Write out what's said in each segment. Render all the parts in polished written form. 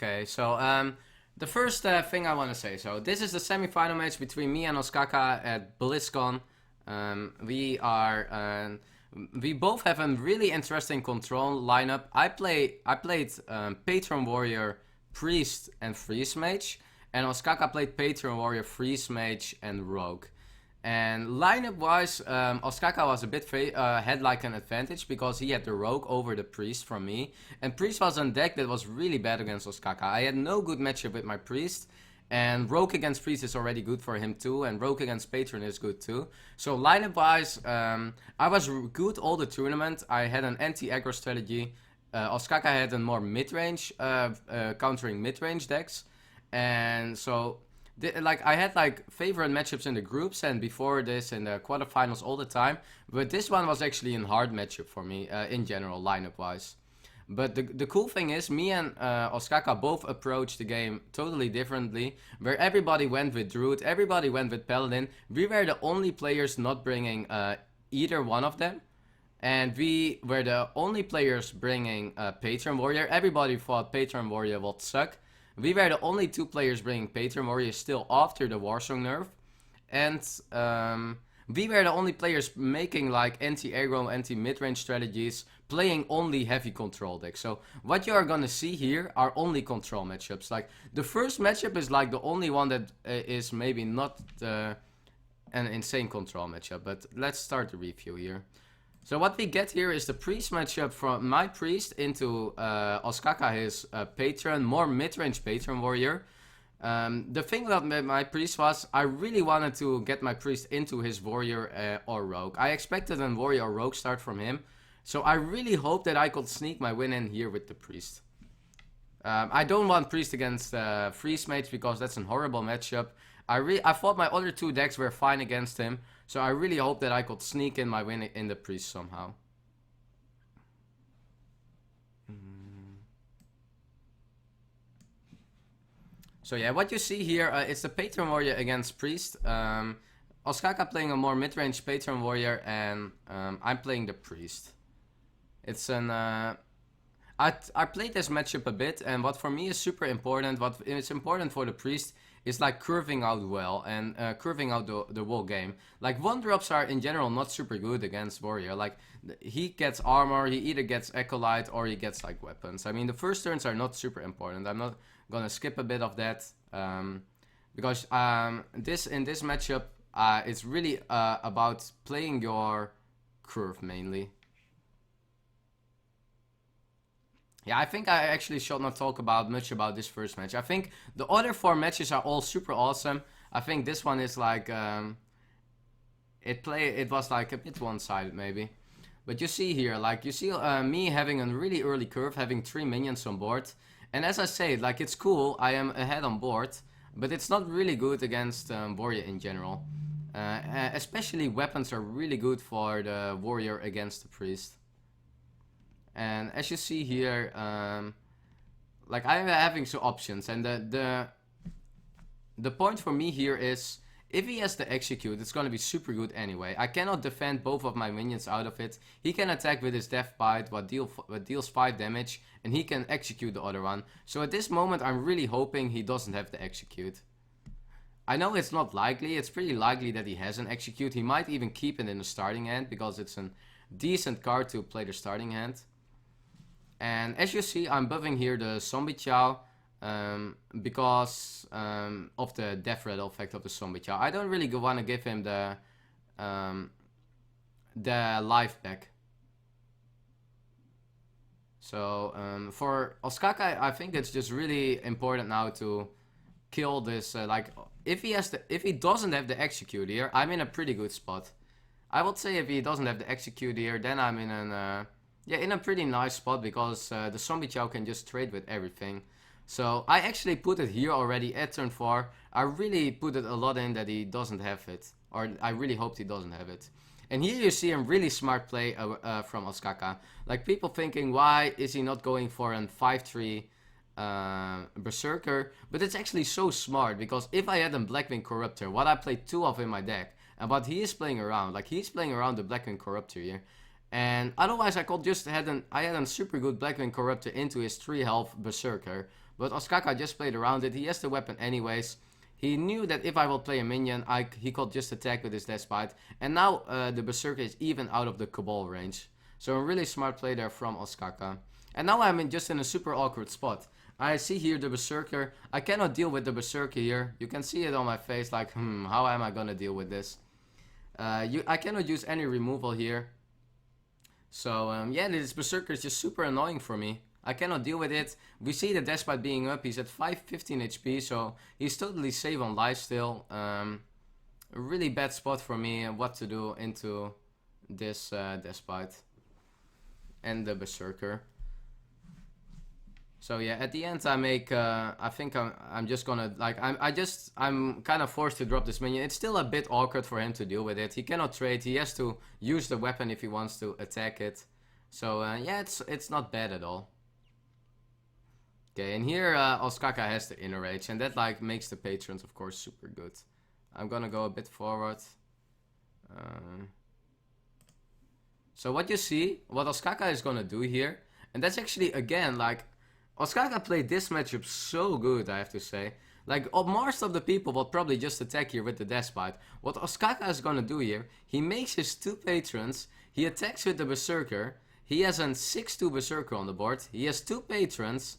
Okay, so the first thing I want to say. So this is the semi-final match between me and Ostkaka at Blizzcon. We both have a really interesting control lineup. I played Patron Warrior, Priest, and Freeze Mage, and Ostkaka played Patron Warrior, Freeze Mage, and Rogue. And lineup-wise, Ostkaka was a bit had like an advantage because he had the Rogue over the Priest from me. And Priest was a deck that was really bad against Ostkaka. I had no good matchup with my Priest. And Rogue against Priest is already good for him too. And Rogue against Patron is good too. So lineup-wise, I was good all the tournament. I had an anti-aggro strategy. Ostkaka had a more mid-range, countering mid-range decks. And so... I had favorite matchups in the groups and before this in the quarterfinals all the time, but this one was actually a hard matchup for me in general lineup wise. But the cool thing is me and Ostkaka both approached the game totally differently, where everybody went with Druid, everybody went with Paladin. We were the only players not bringing either one of them, and we were the only players bringing Patron Warrior. Everybody thought Patron Warrior would suck. We were the only two players bringing Patron Warrior still after the Warsong nerf. And we were the only players making like anti-aggro, anti-mid-range strategies, playing only heavy control decks. So what you are gonna see here are only control matchups. Like the first matchup is like the only one that is maybe not an insane control matchup. But let's start the review here. So what we get here is the Priest matchup from my Priest into Ostkaka, his Patron, more mid-range Patron Warrior. The thing about my Priest was, I really wanted to get my Priest into his Warrior or Rogue. I expected a Warrior or Rogue start from him. So I really hope that I could sneak my win in here with the Priest. I don't want Priest against Freeze Mage because that's a horrible matchup. I thought my other two decks were fine against him. So I really hope that I could sneak in my win in the Priest somehow. So yeah, what you see here is the Patron Warrior against Priest. Ostkaka playing a more mid-range Patron Warrior and I'm playing the Priest. It's an... I played this matchup a bit, and what for me is super important, what is important for the Priest is like curving out well and curving out the whole game. Like 1-drops are in general not super good against Warrior. Like he gets armor, he either gets Acolyte or he gets like weapons. I mean the first turns are not super important. I'm not gonna skip a bit of that because in this matchup it's really about playing your curve mainly. Yeah, I think I actually should not talk much about this first match. I think the other 4 matches are all super awesome. I think this one is like it was like a bit one-sided maybe. But you see here, like you see me having a really early curve, having 3 minions on board. And as I say, like it's cool, I am ahead on board, but it's not really good against Warrior in general. Especially weapons are really good for the Warrior against the Priest. And as you see here, like I'm having some options, and the point for me here is if he has to execute, it's gonna be super good anyway. I cannot defend both of my minions out of it. He can attack with his Death Bite, what deals 5 damage, and he can execute the other one. So at this moment, I'm really hoping he doesn't have to execute. I know it's not likely. It's pretty likely that he has an execute. He might even keep it in the starting hand because it's a decent card to play the starting hand. And as you see, I'm buffing here the Zombie Chow because of the Death Rattle effect of the Zombie Chow. I don't really want to give him the life back. So for Ostkaka, I think it's just really important now to kill this. Like if he doesn't have the execute here, I'm in a pretty good spot. I would say if he doesn't have the execute here, then I'm in an in a pretty nice spot because the Zombie Chow can just trade with everything. So I actually put it here already at turn 4. I really put it a lot in that he doesn't have it. Or I really hoped he doesn't have it. And here you see a really smart play from Ostkaka. Like people thinking, why is he not going for a 5-3 Berserker? But it's actually so smart because if I had a Blackwing Corruptor, what I played 2 of in my deck, and what he is playing around, like he's playing around the Blackwing Corruptor here. And otherwise I could just had a super good Blackwing Corruptor into his 3 health Berserker. But Ostkaka just played around it. He has the weapon anyways. He knew that if I will play a minion, he could just attack with his Despite. And now the Berserker is even out of the Cabal range. So a really smart play there from Ostkaka. And now I'm just in a super awkward spot. I see here the Berserker. I cannot deal with the Berserker here. You can see it on my face like, how am I gonna deal with this? I cannot use any removal here. So yeah, this Berserker is just super annoying for me. I cannot deal with it. We see the Despite being up. He's at 515 HP, so he's totally safe on life still. A really bad spot for me and what to do into this Despite and the Berserker. So yeah, at the end I make, I think I'm just gonna, like, I'm kind of forced to drop this minion. It's still a bit awkward for him to deal with it. He cannot trade, he has to use the weapon if he wants to attack it. So yeah, it's not bad at all. Okay, and here Ostkaka has the inner rage, and that like makes the patrons of course super good. I'm gonna go a bit forward. So what you see, what Ostkaka is gonna do here, and that's actually again like, Ostkaka played this matchup so good, I have to say. Like, most of the people will probably just attack here with the Despite. What Ostkaka is gonna do here, he makes his 2 patrons, he attacks with the Berserker, he has a 6-2 Berserker on the board, he has 2 patrons,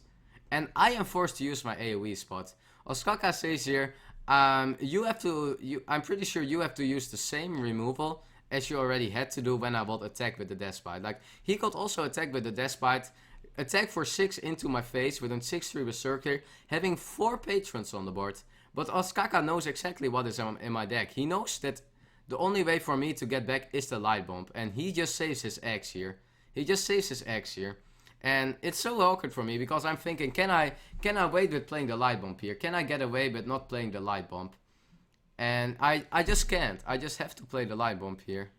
and I am forced to use my AoE spot. Ostkaka says here, I'm pretty sure you have to use the same removal as you already had to do when I would attack with the Despite. Like, he could also attack with the Despite, attack for 6 into my face with a 6-3 Berserker, having 4 patrons on the board. But Ostkaka knows exactly what is in my deck. He knows that the only way for me to get back is the Light Bomb, and he just saves his eggs here. And it's so awkward for me because I'm thinking, can I wait with playing the Light Bomb here? Can I get away with not playing the Light Bomb? And I just can't. I just have to play the Light Bomb here.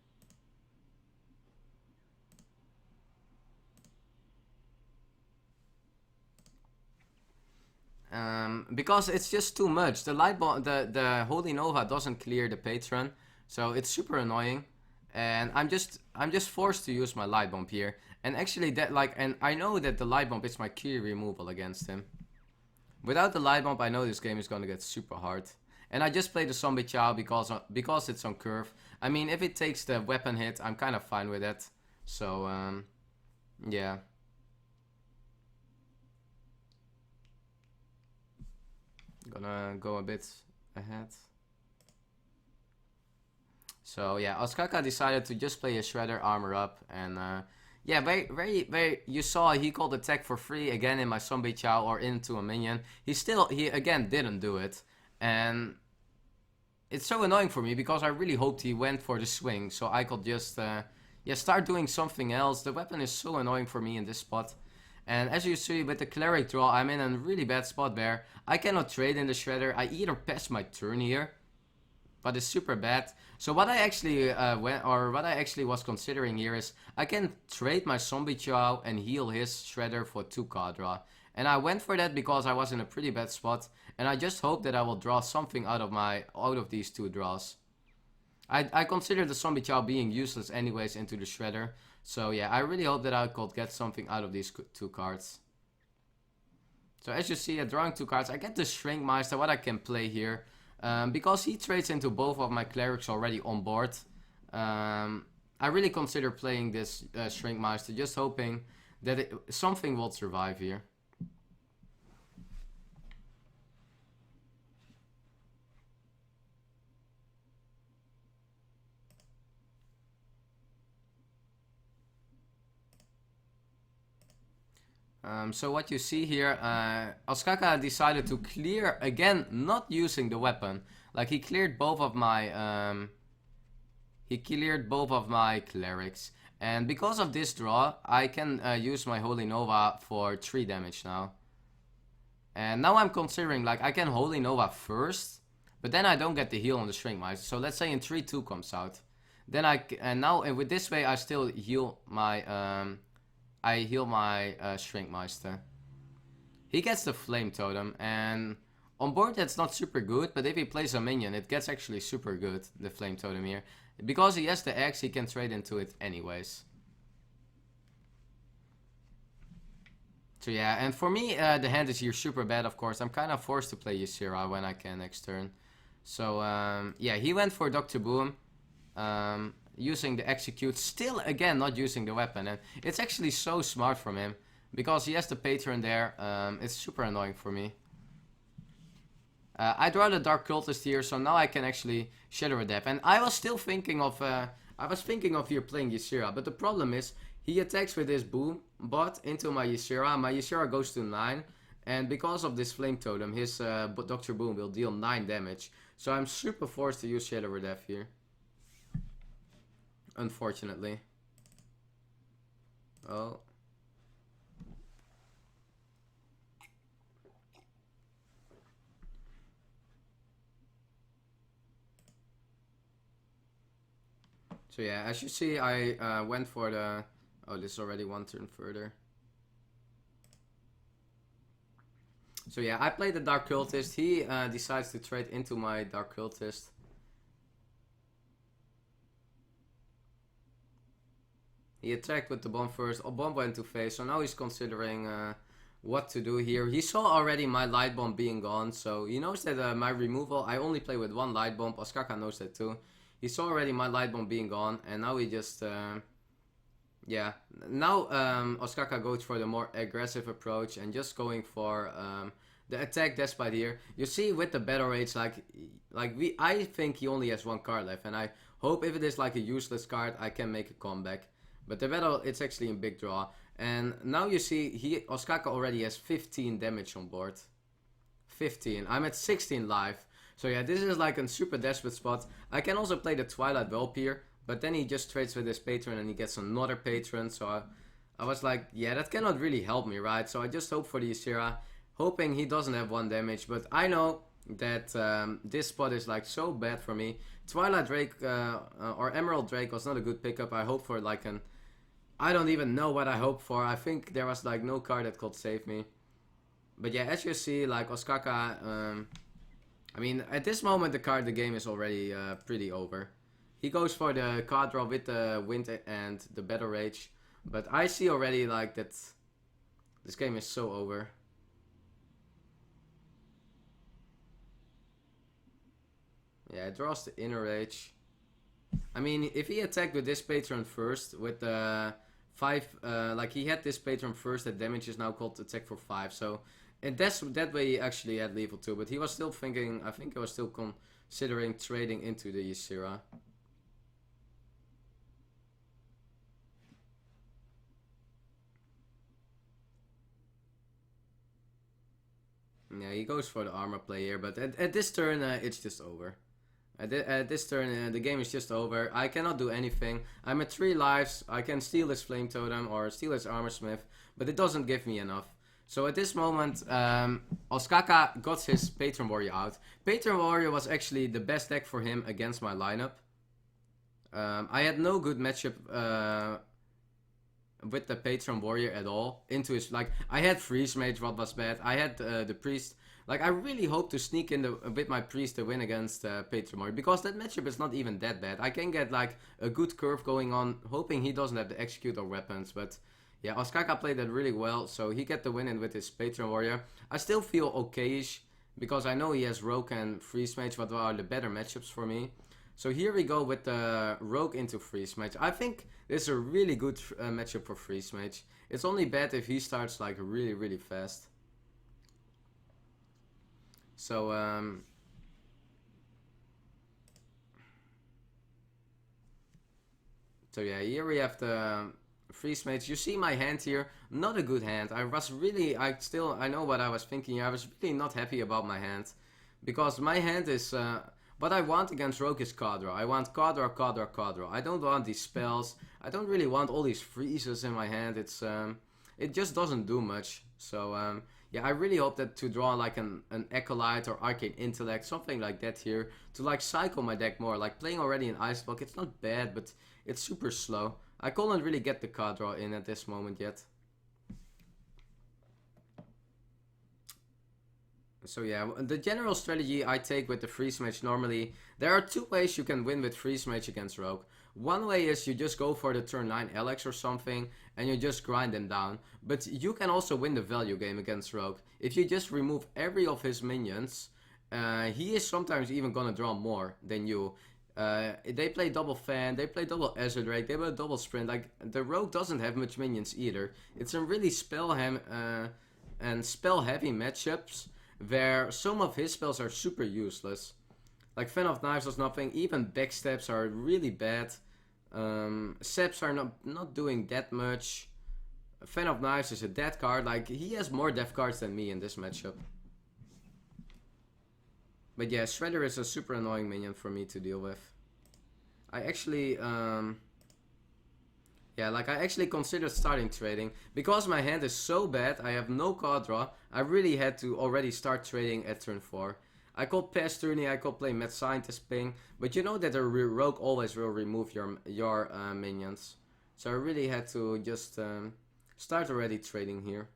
Because it's just too much. The Light Bomb, the Holy Nova doesn't clear the patron, so it's super annoying. And I'm just forced to use my Light Bomb here. And actually that, like, and I know that the Light Bomb is my key removal against him. Without the Light Bomb, I know this game is gonna get super hard. And I just played the Zombie Chow because it's on curve. I mean, if it takes the weapon hit, I'm kind of fine with it. So yeah. Gonna go a bit ahead. So yeah, Ostkaka decided to just play a Shredder armor up, and yeah, very. You saw he called attack for free again in my Zombie Chow or into a minion. He again didn't do it, and it's so annoying for me because I really hoped he went for the swing, so I could just yeah, start doing something else. The weapon is so annoying for me in this spot. And as you see with the Cleric draw, I'm in a really bad spot there. I cannot trade in the Shredder. I either pass my turn here, but it's super bad. So what I actually was considering here is I can trade my Zombie Chow and heal his Shredder for 2 card draw. And I went for that because I was in a pretty bad spot, and I just hope that I will draw something out of these 2 draws. I consider the Zombie Chow being useless anyways into the Shredder. So yeah, I really hope that I could get something out of these 2 cards. So as you see, drawing 2 cards, I get the Shrinkmeister, what I can play here. Because he trades into both of my Clerics already on board. I really consider playing this Shrinkmeister, just hoping that something will survive here. So what you see here, Ostkaka decided to clear, again, not using the weapon. Like, he cleared both of my, Clerics. And because of this draw, I can use my Holy Nova for 3 damage now. And now I'm considering, like, I can Holy Nova first, but then I don't get the heal on the Shrinkmeister. So let's say in 3-2 comes out. Then and with this way I still heal my, Shrinkmeister. He gets the Flame Totem, and on board that's not super good, but if he plays a minion, it gets actually super good, the Flame Totem here. Because he has the X, he can trade into it anyways. So yeah, and for me, the hand is here super bad, of course. I'm kind of forced to play Ysera when I can next turn. So yeah, he went for Dr. Boom, using the execute, still again not using the weapon. And it's actually so smart from him, because he has the patron there. It's super annoying for me. I draw the Dark Cultist here, so now I can actually Shadow Adapt. And I was still thinking of, here playing Ysera, but the problem is, he attacks with his Boom bot into my Ysera. My Ysera goes to 9. And because of this Flame Totem, his Dr. Boom will deal 9 damage. So I'm super forced to use Shadow Adapt here. Unfortunately. Oh. So yeah, as you see, I went for the... Oh, this is already one turn further. So yeah, I played the Dark Cultist. He decides to trade into my Dark Cultist. He attacked with the bomb first. Oh, bomb went to face, so now he's considering what to do here. He saw already my light bomb being gone, so he knows that my removal, I only play with one light bomb. Ostkaka knows that too. He saw already my light bomb being gone, and now he just... yeah, now Ostkaka goes for the more aggressive approach and just going for the attack despite here. You see with the battle rage, I think he only has one card left, and I hope if it is like a useless card, I can make a comeback. But the battle, it's actually in big draw. And now you see, Ostkaka already has 15 damage on board. 15. I'm at 16 life. So yeah, this is like a super desperate spot. I can also play the Twilight Whelp here. But then he just trades with his patron and he gets another patron. So I was like, yeah, that cannot really help me, right? So I just hope for the Ysera, hoping he doesn't have 1 damage. But I know that this spot is like so bad for me. Twilight Drake or Emerald Drake was not a good pickup. I hope for like an... I don't even know what I hope for. I think there was like no card that could save me. But yeah, as you see, like Ostkaka... I mean, at this moment the game is already pretty over. He goes for the card draw with the Wind and the Battle Rage. But I see already like that this game is so over. Yeah, it draws the Inner Rage. I mean, if he attacked with this patron first, with the 5, like he had this patron first, that damage is now called attack for 5. So, and that way he actually had level 2. But he was still thinking, I think he was still considering trading into the Ysera. Yeah, he goes for the armor play here, but at this turn, it's just over. At this turn, the game is just over. I cannot do anything. I'm at 3 lives. I can steal his Flame Totem or steal his Armor Smith, but it doesn't give me enough. So at this moment, Ostkaka got his Patron Warrior out. Patron Warrior was actually the best deck for him against my lineup. I had no good matchup with the Patron Warrior at all. Into his, like, I had Freeze Mage, what was bad. I had the Priest. Like, I really hope to sneak in with my Priest to win against Patron Warrior, because that matchup is not even that bad. I can get, like, a good curve going on, hoping he doesn't have the Execute or weapons, but... yeah, Ostkaka played that really well, so he get the win in with his Patron Warrior. I still feel okayish, because I know he has Rogue and Freeze Mage, what are the better matchups for me. So here we go with the Rogue into Freeze Mage. I think this is a really good matchup for Freeze Mage. It's only bad if he starts like really, really fast. So, so yeah, here we have the Freeze Mage. You see my hand here, not a good hand. I know what I was thinking here. I was really not happy about my hand. Because my hand is, what I want against Rogue is card draw. I want card draw, card draw, card draw. I don't want these spells. I don't really want all these freezes in my hand. It's, it just doesn't do much. So, yeah, I really hope that to draw like an Acolyte or Arcane Intellect, something like that here, to like cycle my deck more. Like playing already an Ice Block, it's not bad, but it's super slow. I couldn't really get the card draw in at this moment yet. So yeah, the general strategy I take with the Freeze Mage normally, there are two ways you can win with Freeze Mage against Rogue. One way is you just go for the turn 9 Alex or something, and you just grind them down. But you can also win the value game against Rogue. If you just remove every of his minions, he is sometimes even gonna draw more than you. They play double Fan, they play double Ezra Drake, they play double Sprint. Like, the Rogue doesn't have much minions either. It's a really spell heavy matchups where some of his spells are super useless. Like Fan of Knives does nothing, even backstabs are really bad. Seps are not doing that much. Fan of Knives is a dead card. Like, he has more death cards than me in this matchup. But yeah, Shredder is a super annoying minion for me to deal with. I actually, yeah, like I actually considered starting trading. Because my hand is so bad, I have no card draw. I really had to already start trading at turn 4. I could pass turning, I could play Mad Scientist ping, but you know that a rogue always will remove your minions. So I really had to just start already trading here.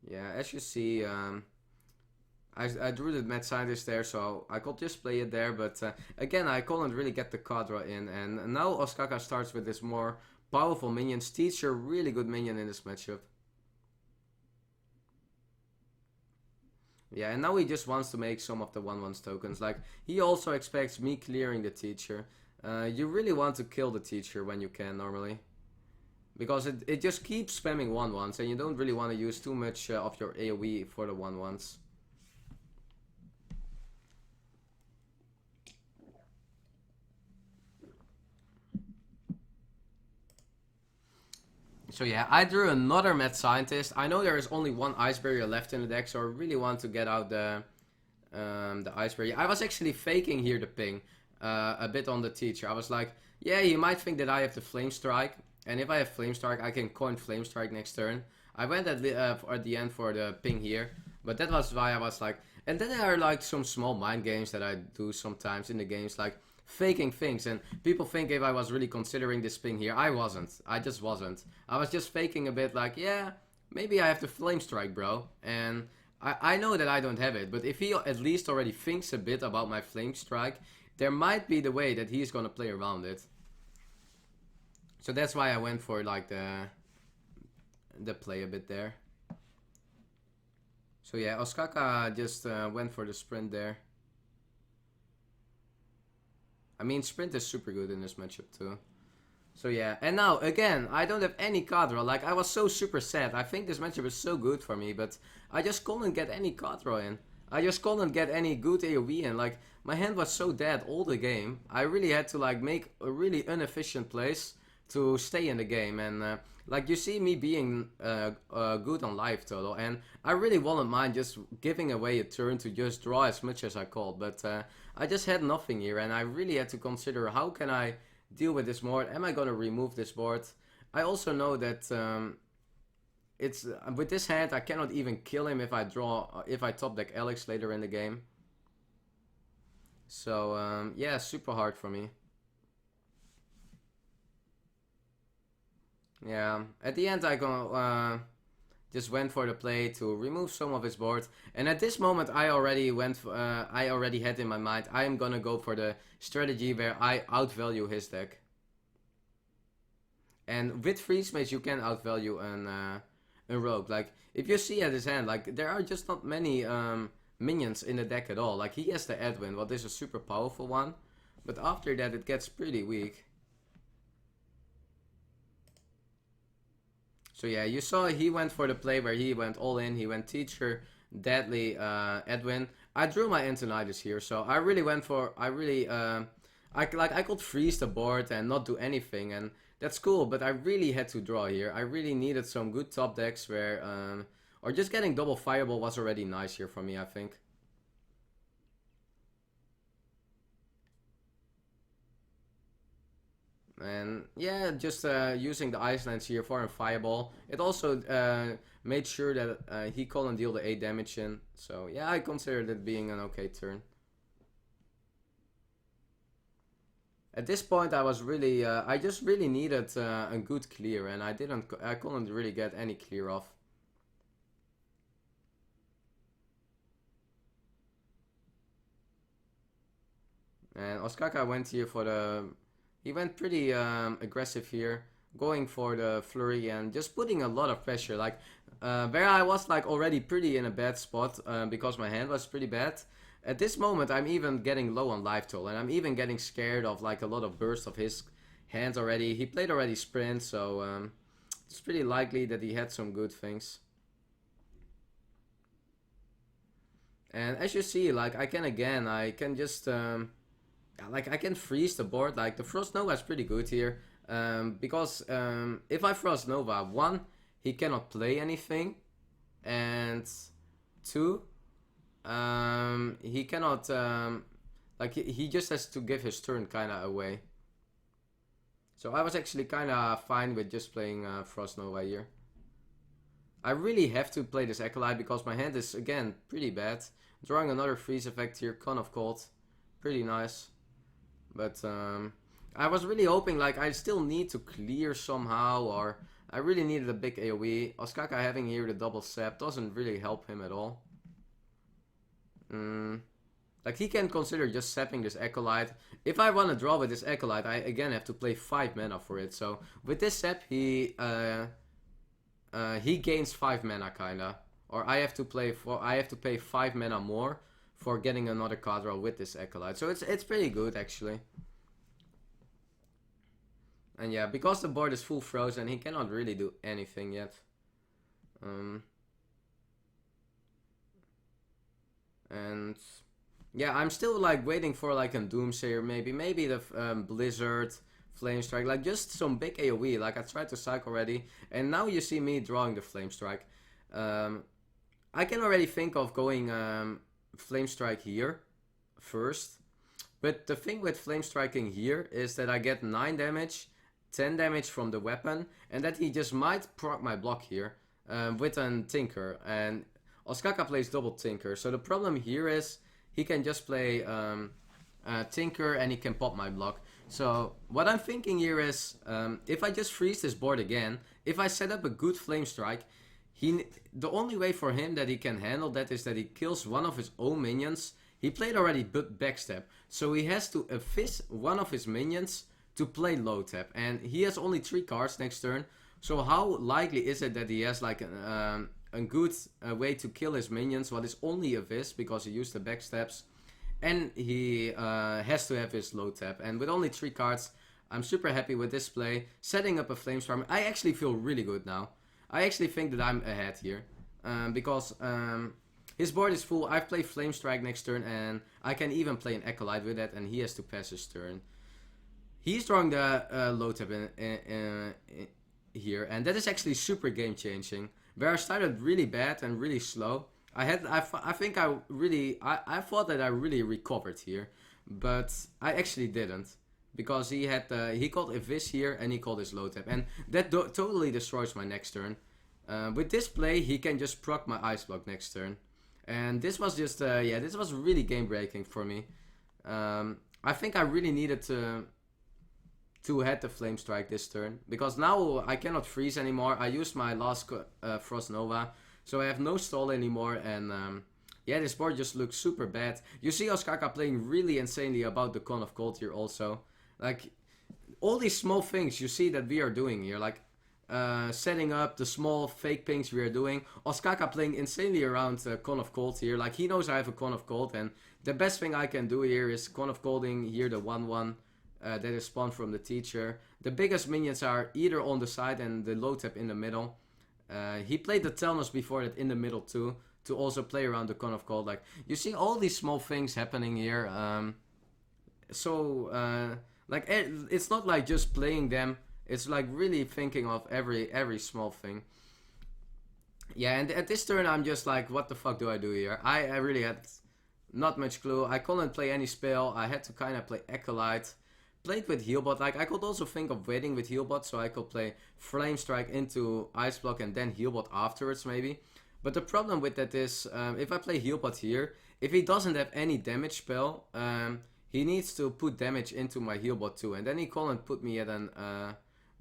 Yeah, as you see, I drew the Mad Scientist there, so I could just play it there, but again, I couldn't really get the card draw in, and now Ostkaka starts with this more powerful minions. Teacher, really good minion in this matchup. Yeah, and now he just wants to make some of the 1/1 tokens. Like, he also expects me clearing the teacher. You really want to kill the teacher when you can normally. Because it just keeps spamming 1/1s and you don't really want to use too much of your AoE for the 1/1s. So yeah, I drew another Mad Scientist. I know there is only one Ice Barrier left in the deck, so I really want to get out the Ice Barrier. I was actually faking here the ping a bit on the teacher. I was like, yeah, you might think that I have the Flame Strike, and if I have Flame Strike, I can coin Flame Strike next turn. I went at the end for the ping here, but that was why I was like... And then there are like some small mind games that I do sometimes in the games, like faking things, and people think if I was really considering this ping here. I wasn't. I just wasn't. I was just faking a bit like, yeah, maybe I have the Flame Strike, bro. And I know that I don't have it, but if he at least already thinks a bit about my Flame Strike, there might be the way that he's gonna play around it. So that's why I went for like the play a bit there. So yeah, Ostkaka just went for the sprint there. I mean, sprint is super good in this matchup too. So yeah, and now again, I don't have any card draw. Like, I was so super sad. I think this matchup is so good for me, but I just couldn't get any card draw in. I just couldn't get any good AoE in. Like, my hand was so dead all the game. I really had to like make a really inefficient plays to stay in the game, and like, you see me being good on life total, and I really wouldn't mind just giving away a turn to just draw as much as I could, but I just had nothing here, and I really had to consider how can I deal with this board. Am I gonna remove this board? I also know that it's with this hand I cannot even kill him if I top deck Alex later in the game. So yeah, super hard for me. Yeah, at the end I just went for the play to remove some of his board, and at this moment I already had in my mind I am gonna go for the strategy where I outvalue his deck. And with Freeze Mage you can outvalue a rogue. Like, if you see at his hand, like, there are just not many minions in the deck at all. Like, he has the Edwin, what is a super powerful one, but after that it gets pretty weak. So yeah, you saw he went for the play where he went all in. He went Teacher, Deadly, Edwin. I drew my Antonidas here, so I really went for... I could freeze the board and not do anything, and that's cool, but I really had to draw here. I really needed some good top decks where... or just getting double Fireball was already nice here for me, I think. And yeah, just using the Icelands here for a Fireball. It also made sure that he couldn't deal the 8 damage in. So yeah, I considered it being an okay turn. At this point I was really, I just really needed a good clear, and I couldn't really get any clear off. And Ostkaka went here for the... He went pretty aggressive here, going for the flurry and just putting a lot of pressure. Like, where I was like already pretty in a bad spot because my hand was pretty bad. At this moment, I'm even getting low on life total, and I'm even getting scared of like a lot of bursts of his hands already. He played already sprint, so it's pretty likely that he had some good things. And as you see, like I can just like I can freeze the board. Like the Frost Nova is pretty good here because if I Frost Nova, one, he cannot play anything, and two, he cannot like he just has to give his turn kind of away. So I was actually kind of fine with just playing Frost Nova here. I really have to play this Acolyte because my hand is again pretty bad. Drawing another freeze effect here, Con of Cold, pretty nice. But I was really hoping like I still need to clear somehow, or I really needed a big AoE. Ostkaka having here the double sap doesn't really help him at all. Like he can consider just sapping this Acolyte. If I want to draw with this Acolyte, I again have to play 5 mana for it. So with this sap, he gains 5 mana kinda, or I have to pay 5 mana more for getting another card draw with this Acolyte. So it's pretty good actually. And yeah, because the board is full frozen, he cannot really do anything yet. And yeah, I'm still like waiting for like a Doomsayer, maybe the Blizzard, Flame Strike, like just some big AoE. Like I tried to psych already, and now you see me drawing the Flame Strike. I can already think of going Flame Strike here first, but the thing with Flame Striking here is that I get 9 damage, 10 damage from the weapon, and that he just might proc my block here with a Tinker, and Ostkaka plays double Tinker. So the problem here is he can just play Tinker and he can pop my block. So what I'm thinking here is if I just freeze this board again, if I set up a good Flame Strike, the only way for him that he can handle that is that he kills one of his own minions. He played already backstab, so he has to effice one of his minions to play low tap, and he has only 3 cards next turn. So how likely is it that he has like a good way to kill his minions? What is only a Vis because he used the backstabs, and he has to have his low tap. And with only 3 cards, I'm super happy with this play. Setting up a Flamestorm, I actually feel really good now. I actually think that I'm ahead here because his board is full. I've played Flame Strike next turn, and I can even play an Acolyte with that, and he has to pass his turn. He's drawing the low tap in here, and that is actually super game changing. Where I started really bad and really slow, I thought that I really recovered here, but I actually didn't, because he called a Vis here and he called his low tap, and that totally destroys my next turn. With this play, he can just proc my ice block next turn, and this was just this was really game breaking for me. I think I really needed to head the Flame Strike this turn, because now I cannot freeze anymore. I used my last Frost Nova, so I have no stall anymore, and yeah, this board just looks super bad. You see Ostkaka playing really insanely about the Con of Cold here also. Like, all these small things you see that we are doing here, like setting up the small fake pings we are doing. Ostkaka playing insanely around Con of Cold here. Like, he knows I have a Con of Cold, and the best thing I can do here is Con of Colding here the 1/1. That is spawned from the teacher. The biggest minions are either on the side and the low tap in the middle. He played the Telnos before that in the middle too, to also play around the Con of Cold. Like, you see all these small things happening here. Like, it's not like just playing them. It's like really thinking of every small thing. Yeah, and at this turn I'm just like, what the fuck do I do here? I really had not much clue. I couldn't play any spell. I had to kind of play Acolyte. Played with Healbot. Like, I could also think of waiting with Healbot, so I could play Flame Strike into Ice Block and then Healbot afterwards maybe. But the problem with that is, if I play Healbot here, if he doesn't have any damage spell, he needs to put damage into my Healbot too, and then he can't put me at a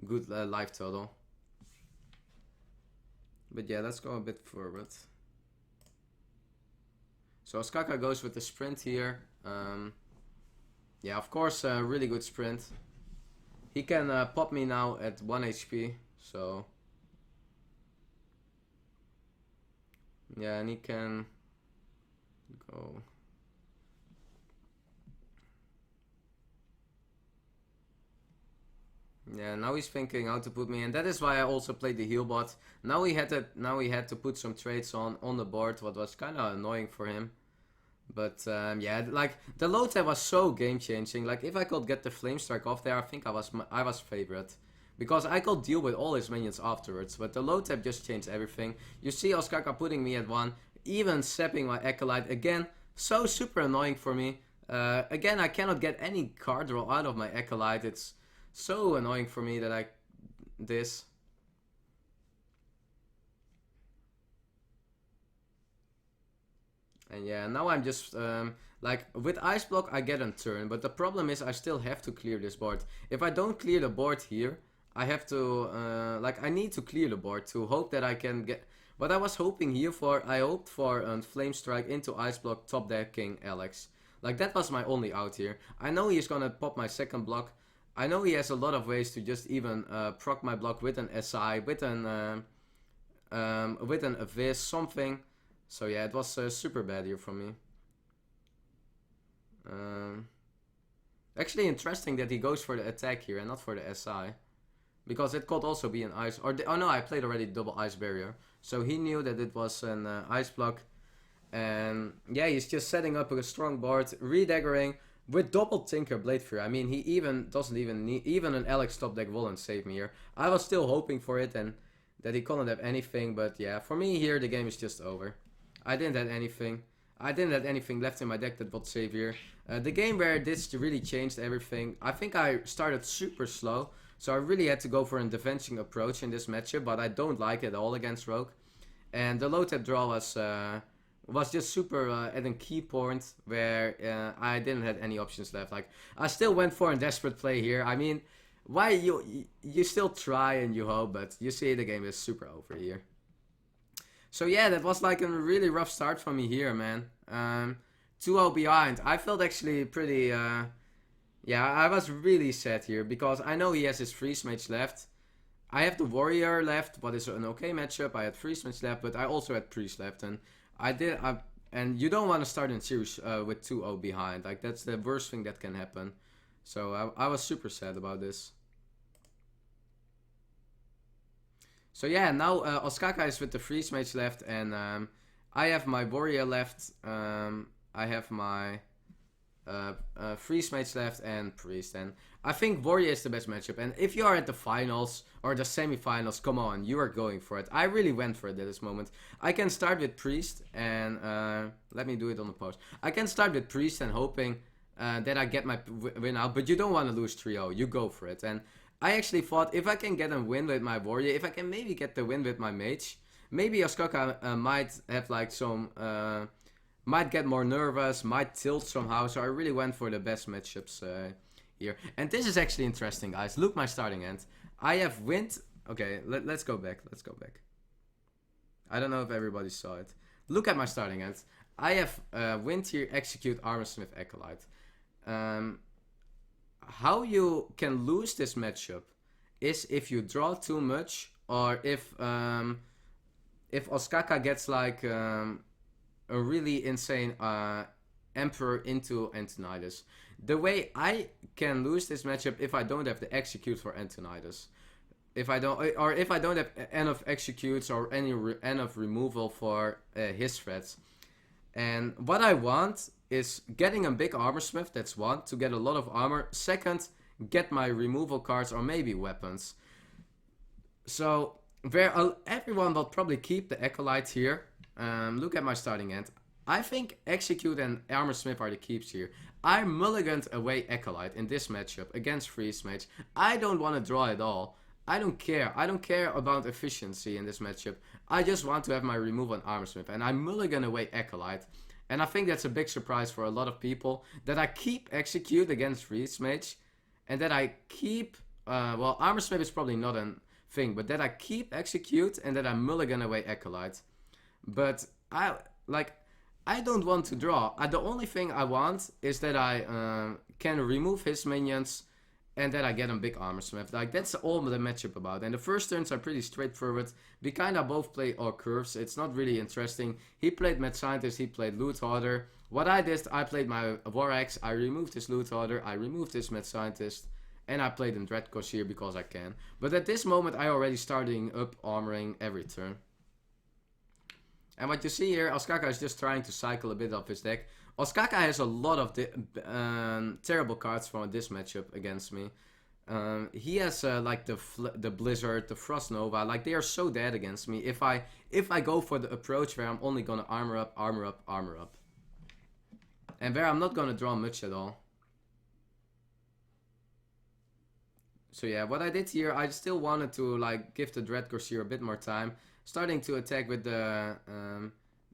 good life total. But yeah, let's go a bit forward. So Ostkaka goes with the sprint here. Yeah, of course, really good sprint. He can pop me now at 1 HP, so... Yeah, and he can go... Yeah, now he's thinking how to put me, and that is why I also played the heal bot. Now he had to put some trades on the board, what was kind of annoying for him. But yeah, like the low tab was so game changing. Like if I could get the flame strike off there, I think I was favorite. Because I could deal with all his minions afterwards, but the low tab just changed everything. You see Ostkaka putting me at 1, even sapping my Acolyte again. So super annoying for me. Again, I cannot get any card draw out of my Acolyte. It's so annoying for me that this. And yeah, now I'm just, like, with Ice Block I get a turn, but the problem is I still have to clear this board. If I don't clear the board here, I have to, like, I need to clear the board to hope that I can get... What I was hoping here for, I hoped for a Flame Strike into Ice Block top decking Alex. Like, that was my only out here. I know he's gonna pop my second block. I know he has a lot of ways to just even proc my block with an SI, with an Abyss, something. So yeah, it was super bad here for me. Actually interesting that he goes for the attack here and not for the SI. Because it could also be an ice, or oh no, I played already double ice barrier. So he knew that it was an ice block. And yeah, he's just setting up a strong board, redaggering with double Tinker Blade Fury. I mean, he even doesn't even need, even an Alex top deck wouldn't save me here. I was still hoping for it and that he couldn't have anything, but yeah, for me here the game is just over. I didn't have anything. I didn't have anything left in my deck that would save here. The game where this really changed everything. I think I started super slow, so I really had to go for a defending approach in this matchup, but I don't like it at all against Rogue. And the low tap draw was just super at a key point where I didn't have any options left. Like I still went for a desperate play here. I mean, why you still try and you hope, but you see the game is super over here. So yeah, that was like a really rough start for me here, man. 2-0 behind. I felt actually pretty, yeah, I was really sad here because I know he has his freeze mage left. I have the warrior left, what is an okay matchup. I had freeze mage left, but I also had priest left, and and you don't want to start in series with 2-0 behind. Like that's the worst thing that can happen. So I was super sad about this. So yeah, now Ostkaka is with the freeze mage left, and I have my warrior left. I have my freeze mage left and priest, and I think warrior is the best matchup. And if you are at the finals or the semi-finals, come on, you are going for it. I really went for it at this moment. I can start with priest, and let me do it on the post. I can start with priest and hoping that I get my win out, but you don't want to lose 3-0. You go for it. And I actually thought if I can get a win with my warrior, if I can maybe get the win with my mage, maybe Ostkaka might have like some, might get more nervous, might tilt somehow. So I really went for the best matchups here. And this is actually interesting, guys. Look my starting hand. I have wind. Okay, let's go back. Let's go back. I don't know if everybody saw it. Look at my starting hand. I have wind here, execute, Armorsmith, Acolyte. How you can lose this matchup is if you draw too much, or if Ostkaka gets like a really insane Emperor into Antonidas. The way I can lose this matchup if I don't have the execute for Antonidas. If I don't have enough executes or any enough removal for his threats. And what I want is getting a big armorsmith, that's one, to get a lot of armor. Second, get my removal cards or maybe weapons. So, where everyone will probably keep the Acolyte here. Look at my starting hand. I think Execute and Armorsmith are the keeps here. I mulliganed away Acolyte in this matchup against Freeze Mage. I don't want to draw at all. I don't care. I don't care about efficiency in this matchup. I just want to have my removal and Armorsmith. And I mulligan away Acolyte. And I think that's a big surprise for a lot of people. That I keep Execute against Freeze Mage. And that I keep... well, Armorsmith is probably not a thing. But that I keep Execute and that I mulligan away Acolyte. But I I don't want to draw. The only thing I want is that I can remove his minions and that I get a big armor smith. Like, that's all the matchup about. And the first turns are pretty straightforward. We kinda both play all curves. It's not really interesting. He played Mad Scientist, he played Loot Hoarder. What I did, I played my War Axe, I removed his Loot Hoarder, I removed his Mad Scientist, and I played in Dread Corsair because I can. But at this moment, I already starting up armoring every turn. And what you see here, Ostkaka is just trying to cycle a bit of his deck. Ostkaka has a lot of terrible cards from this matchup against me. He has like the Blizzard, the Frost Nova. Like, they are so dead against me. If I go for the approach where I'm only gonna armor up, armor up, armor up, and where I'm not gonna draw much at all. So yeah, what I did here, I still wanted to like give the Dread Corsair a bit more time. Starting to attack with the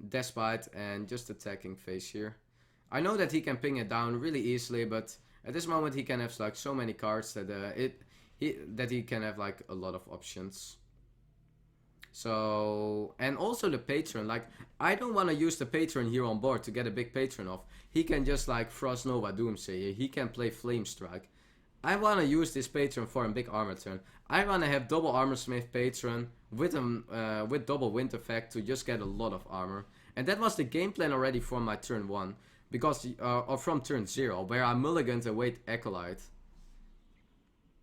Despite and just attacking face here. I know that he can ping it down really easily, but at this moment he can have like so many cards that he can have like a lot of options. So, and also the Patron, like, I don't want to use the Patron here on board to get a big Patron off. He can just like Frost Nova Doomsayer, he can play Flame Strike. I want to use this Patron for a big armor turn. I want to have double Armor Smith Patron with double Wind effect to just get a lot of armor. And that was the game plan already from my turn 1. Because, or from turn 0, where I mulliganed away Acolyte.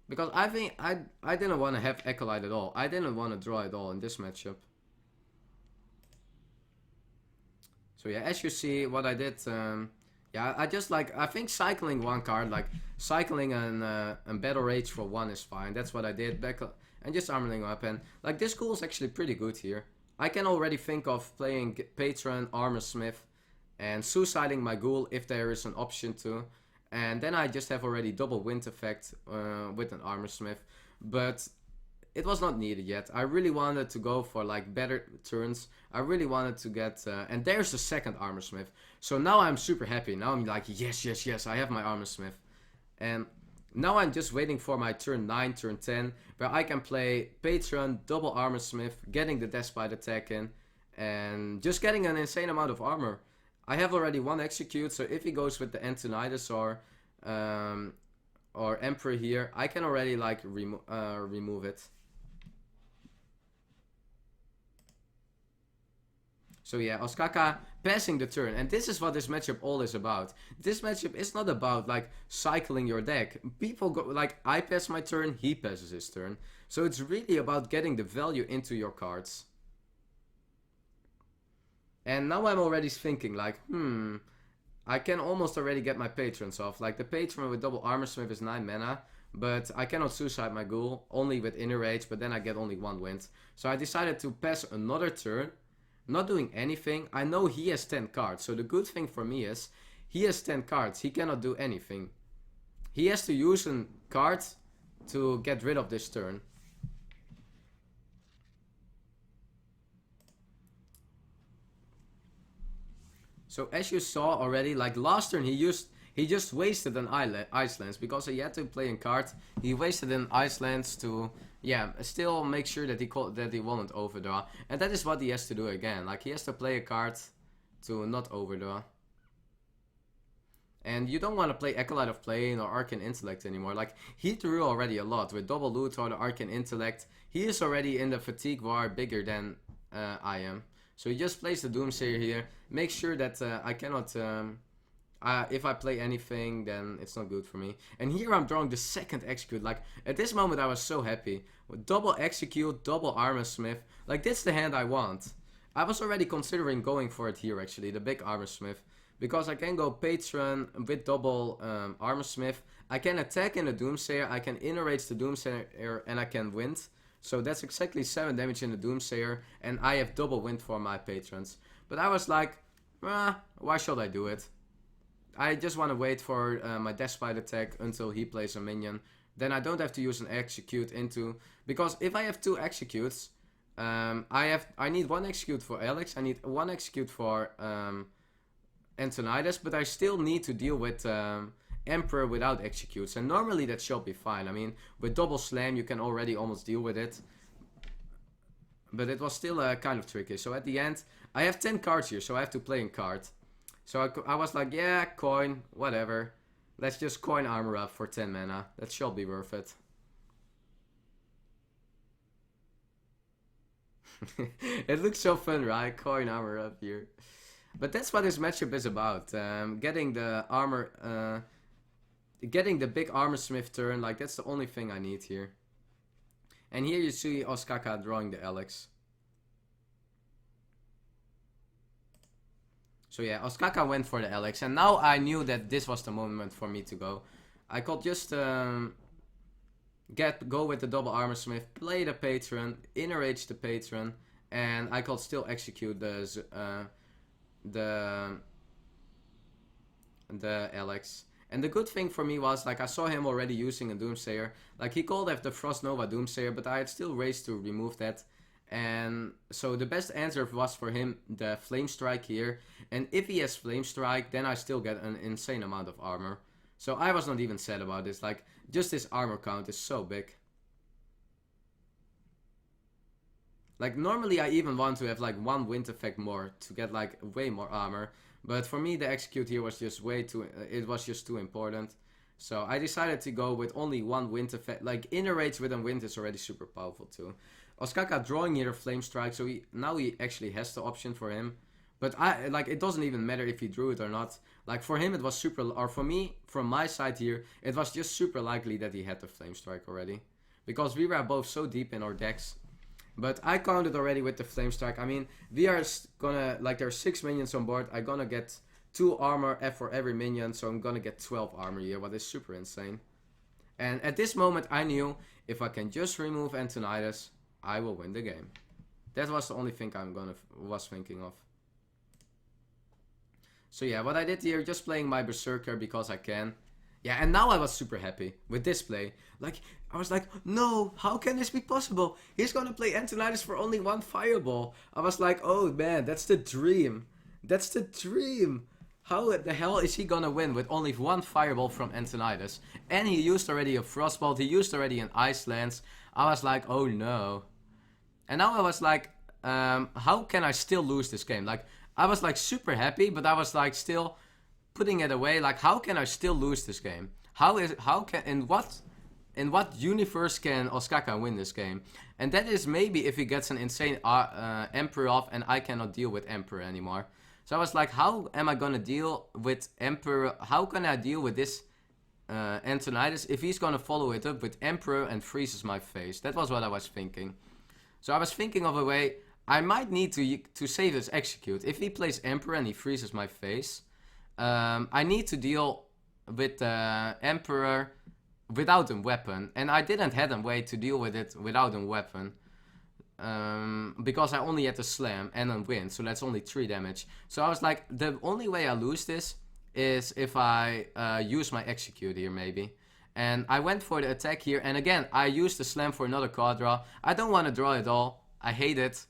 Because I think I didn't want to have Acolyte at all. I didn't want to draw at all in this matchup. So yeah, as you see, what I did... yeah, I just like, I think cycling one card, like cycling a Battle Rage for 1 is fine. That's what I did back and just armoring up. And like, this ghoul is actually pretty good here. I can already think of playing Patron, Armor Smith, and suiciding my ghoul if there is an option to. And then I just have already double Wind effect with an Armor Smith. But it was not needed yet. I really wanted to go for like better turns. I really wanted to get... and there's the second Armor Smith. So now I'm super happy. Now I'm like, yes, yes, yes, I have my Armor Smith. And now I'm just waiting for my turn 9, turn 10, where I can play Patron, double Armor Smith, getting the Despite attack in, and just getting an insane amount of armor. I have already 1 execute, so if he goes with the Antonidas or Emperor here, I can already like remove it. So yeah, Ostkaka passing the turn, and this is what this matchup all is about. This matchup is not about like cycling your deck. People go like, I pass my turn, he passes his turn. So it's really about getting the value into your cards. And now I'm already thinking like, I can almost already get my patrons off. Like, the patron with double Armor Smith is 9 mana, but I cannot suicide my ghoul, only with Inner Rage, but then I get only 1 wind. So I decided to pass another turn. Not doing anything. I know he has 10 cards, so the good thing for me is he has 10 cards. He cannot do anything. He has to use a card to get rid of this turn. So as you saw already, like last turn he just wasted an Icelands because he had to play a card. He wasted an Icelands to, yeah, still make sure that he won't overdraw. And that is what he has to do again. Like, he has to play a card to not overdraw. And you don't want to play Acolyte of Plane or Arcane Intellect anymore. Like, he drew already a lot with double Loot or the Arcane Intellect. He is already in the Fatigue War bigger than I am. So he just plays the Doomsayer here. Make sure that I cannot... if I play anything, then it's not good for me. And here I'm drawing the second execute. Like, at this moment I was so happy. With double execute, double Armor Smith. Like, that's the hand I want. I was already considering going for it here actually, the big Armor Smith. Because I can go Patron with double Armor Smith. I can attack in the Doomsayer, I can Inner Rage the Doomsayer, and I can wind. So that's exactly 7 damage in the Doomsayer, and I have double wind for my patrons. But I was like, why should I do it? I just want to wait for my Despite attack until he plays a minion. Then I don't have to use an execute into... Because if I have 2 executes, I need 1 execute for Alex, I need 1 execute for Antonidas, but I still need to deal with Emperor without executes. And normally that should be fine. I mean, with double slam you can already almost deal with it. But it was still kind of tricky. So at the end, I have 10 cards here, so I have to play a card. So I was like, yeah, coin, whatever. Let's just coin armor up for 10 mana. That shall be worth it. It looks so fun, right? Coin armor up here. But that's what this matchup is about. Getting the armor, getting the big armor smith turn. Like, that's the only thing I need here. And here you see Ostkaka drawing the Alex. So yeah, Ostkaka went for the Alex, and now I knew that this was the moment for me to go. I could just go with the double armor smith, play the patron, enrage the patron, and I could still execute the Alex. And the good thing for me was, like, I saw him already using a Doomsayer. Like, he called have the Frost Nova Doomsayer, but I had still raised to remove that. And so the best answer was for him the Flame Strike here. And if he has Flame Strike, then I still get an insane amount of armor. So I was not even sad about this. Like, just this armor count is so big. Like, normally I even want to have like one wind effect more to get like way more armor. But for me the execute here was just way too, it was just too important. So I decided to go with only one wind effect. Like, inner rage with a wind is already super powerful too. Ostkaka drawing here a Flame Strike, so now he actually has the option for him. But it doesn't even matter if he drew it or not. Like, for him it was super, or for me, from my side here, it was just super likely that he had the Flame Strike already. Because we were both so deep in our decks. But I counted already with the Flame Strike. I mean, we are gonna, like, there are 6 minions on board. I'm gonna get 2 armor for every minion, so I'm gonna get 12 armor here, what is super insane. And at this moment I knew, if I can just remove Antonidas, I will win the game. That was the only thing was thinking of. So yeah, what I did here, just playing my Berserker because I can. Yeah, and now I was super happy with this play. Like, I was like, no, how can this be possible? He's gonna play Antonidas for only 1 Fireball. I was like, oh man, that's the dream. That's the dream. How the hell is he gonna win with only 1 Fireball from Antonidas? And he used already a Frostbolt, he used already an Ice Lance. I was like, oh no. And now I was like, how can I still lose this game? Like, I was like super happy, but I was like still putting it away. Like, how can I still lose this game? In what universe can Ostkaka win this game? And that is maybe if he gets an insane Emperor off and I cannot deal with Emperor anymore. So I was like, how am I gonna deal with Emperor? How can I deal with this Antonidas if he's gonna follow it up with Emperor and freezes my face? That was what I was thinking. So I was thinking of a way, I might need to save his execute. If he plays Emperor and he freezes my face, I need to deal with Emperor without a weapon. And I didn't have a way to deal with it without a weapon. Because I only had a slam and a win, so that's only 3 damage. So I was like, the only way I lose this is if I use my execute here maybe. And I went for the attack here, and again, I used the slam for another card draw. I don't want to draw at all. I hate it.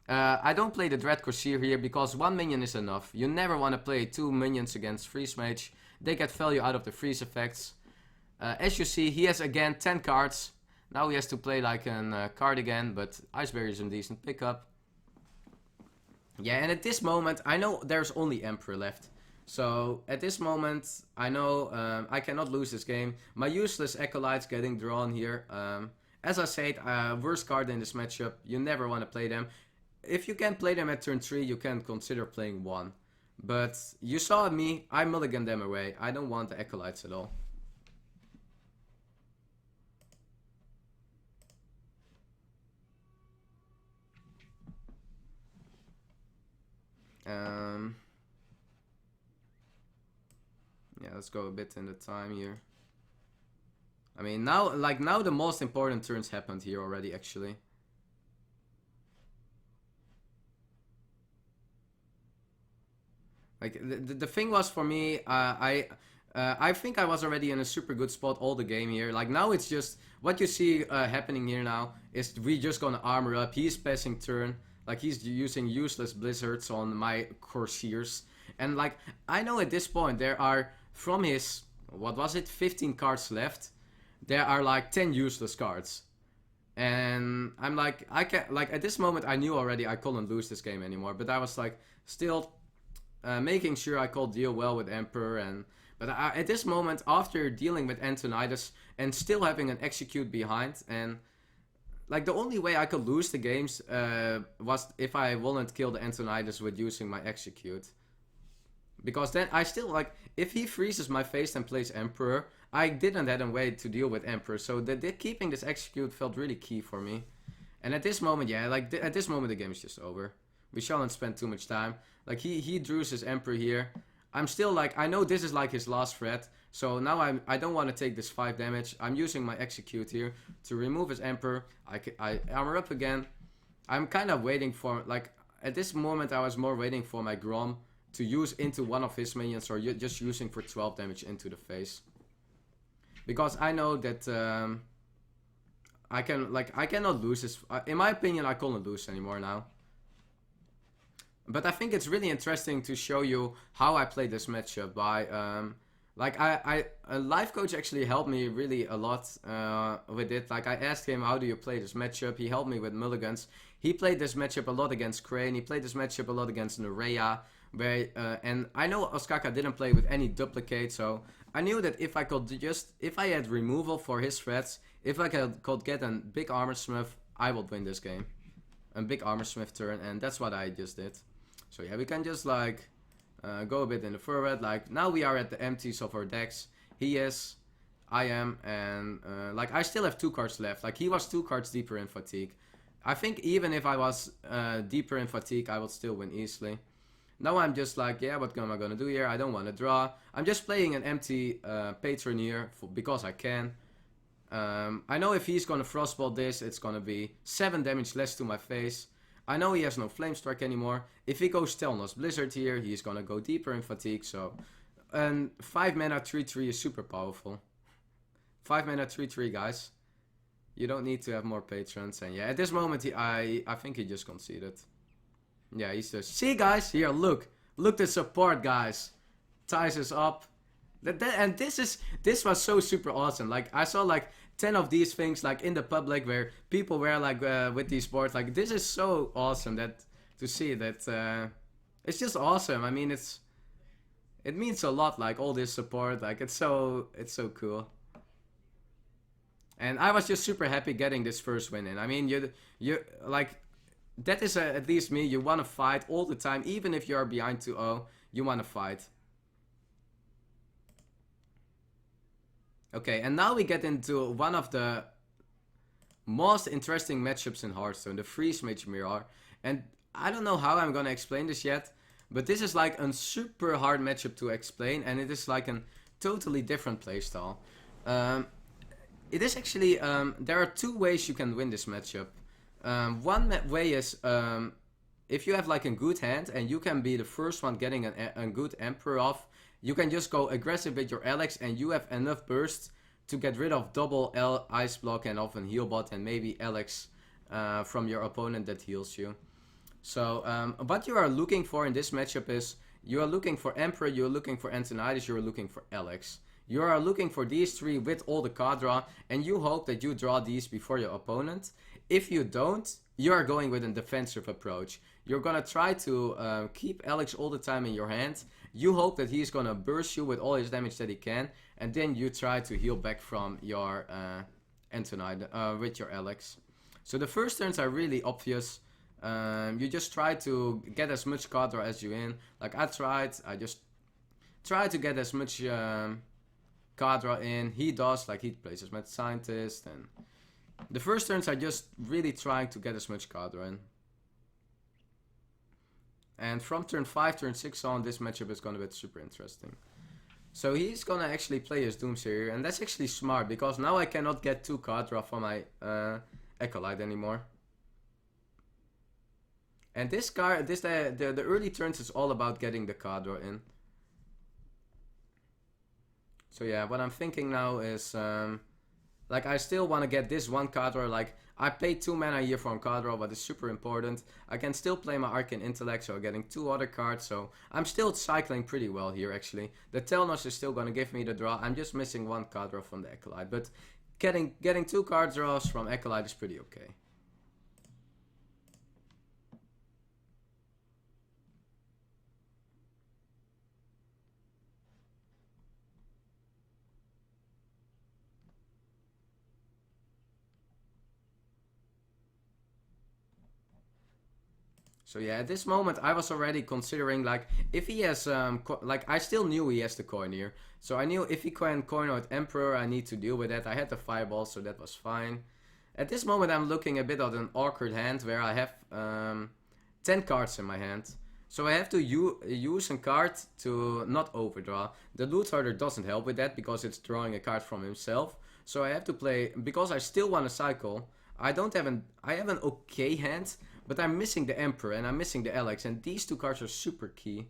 I don't play the Dread Corsair here because 1 minion is enough. You never want to play 2 minions against Freeze Mage. They get value out of the freeze effects. As you see, he has again 10 cards. Now he has to play like a card again, but Iceberry is a decent pickup. Yeah, and at this moment, I know there's only Emperor left. So, at this moment, I know I cannot lose this game. My useless Acolytes getting drawn here. As I said, worst card in this matchup. You never want to play them. If you can play them at turn 3, you can consider playing 1. But you saw me, I mulliganed them away. I don't want the Acolytes at all. Yeah, let's go a bit in the time here. I mean, now the most important turns happened here already, actually. Like, the thing was for me, I think I was already in a super good spot all the game here. Like, now it's just, what you see happening here now is we just gonna armor up. He's passing turn. Like, he's using useless blizzards on my Corsairs. And, like, I know at this point there are, from his, what was it, 15 cards left, there are, like, 10 useless cards. And I'm like, I can't, like, at this moment I knew already I couldn't lose this game anymore. But I was, like, still, making sure I could deal well with Emperor. But at this moment, after dealing with Antonidas and still having an execute behind, and like the only way I could lose the games was if I wouldn't kill the Antonidas with using my execute. Because then I still, like, if he freezes my face and plays Emperor, I didn't have a way to deal with Emperor. So keeping this execute felt really key for me. And at this moment, yeah, like at this moment the game is just over. We shouldn't spend too much time. Like he drews his Emperor here. I'm still like, I know this is like his last threat. So now I don't want to take this 5 damage. I'm using my execute here to remove his Emperor. I armor up again. I'm kind of waiting for, like, at this moment I was more waiting for my Grom to use into one of his minions, or just using for 12 damage into the face. Because I know that I cannot lose this. In my opinion, I cannot lose anymore now. But I think it's really interesting to show you how I play this matchup by a life coach actually helped me really a lot with it. Like, I asked him, how do you play this matchup? He helped me with mulligans. He played this matchup a lot against Crane. He played this matchup a lot against Nerea. And I know Ostkaka didn't play with any duplicate, so I knew that if I had removal for his threats, if I could get a big armor smith, I would win this game. A big armor smith turn, and that's what I just did. So yeah, we can just like go a bit in the forward. Like, now we are at the empties of our decks. He is, I am, and like I still have 2 cards left. Like, he was 2 cards deeper in fatigue. I think even if I was deeper in fatigue, I would still win easily. Now I'm just like, yeah, what am I gonna do here? I don't want to draw. I'm just playing an empty patron here because I can. I know if he's gonna frostbolt this, it's gonna be 7 damage less to my face. I know he has no flame strike anymore. If he goes Telnos Blizzard here, he's gonna go deeper in fatigue. So, 5 mana 3/3 is super powerful. 5 mana 3/3, guys. You don't need to have more patrons. And yeah, at this moment, I think he just conceded. Yeah, he's just... See, guys, here, look the support, guys. Thijs is up. And this was so super awesome. Like, I saw like 10 of these things like in the public where people were like with these boards. Like, this is so awesome that to see that. It's just awesome. I mean, it means a lot. Like, all this support. Like, it's so cool. And I was just super happy getting this first win in. I mean, you like. That is at least me. You want to fight all the time. Even if you are behind 2-0, you want to fight. Okay, and now we get into one of the most interesting matchups in Hearthstone. The Freeze Mage Mirror. And I don't know how I'm going to explain this yet. But this is like a super hard matchup to explain. And it is like a totally different playstyle. It is actually... there are 2 ways you can win this matchup. One way is if you have like a good hand and you can be the first one getting a good Emperor off, you can just go aggressive with your Alex and you have enough burst to get rid of double Ice Block and often Heal Bot and maybe Alex from your opponent that heals you. So what you are looking for in this matchup is you are looking for Emperor, you are looking for Antonidas, you are looking for Alex. You are looking for these 3 with all the card draw and you hope that you draw these before your opponent. If you don't, you are going with a defensive approach. You're gonna try to keep Alex all the time in your hand. You hope that he's gonna burst you with all his damage that he can, and then you try to heal back from your Antonide with your Alex. So the first turns are really obvious. You just try to get as much card draw as you in. Like I just tried to get as much card draw in. He does, like he plays as Mad Scientist and. The first turns are just really trying to get as much card draw in. And from turn 5, turn 6 on, this matchup is going to be super interesting. So he's going to actually play his Doomsayer here. And that's actually smart, because now I cannot get 2 card draw from my Acolyte anymore. And this card, the early turns is all about getting the card draw in. So yeah, what I'm thinking now is... like, I still want to get this 1 card draw. Like, I paid 2 mana here for a card draw, but it's super important. I can still play my Arcane Intellect, so getting 2 other cards. So I'm still cycling pretty well here, actually. The Telnos is still going to give me the draw. I'm just missing 1 card draw from the Acolyte. But getting 2 card draws from Acolyte is pretty okay. So yeah, at this moment I was already considering like if he has like I still knew he has the coin here. So I knew if he can coin out Emperor, I need to deal with that. I had the Fireball, so that was fine. At this moment I'm looking a bit at an awkward hand where I have 10 cards in my hand. So I have to use a card to not overdraw. The Loot Hoarder doesn't help with that because it's drawing a card from himself. So I have to play, because I still want to cycle, I have an okay hand, but I'm missing the Emperor and I'm missing the Alex, and these two cards are super key.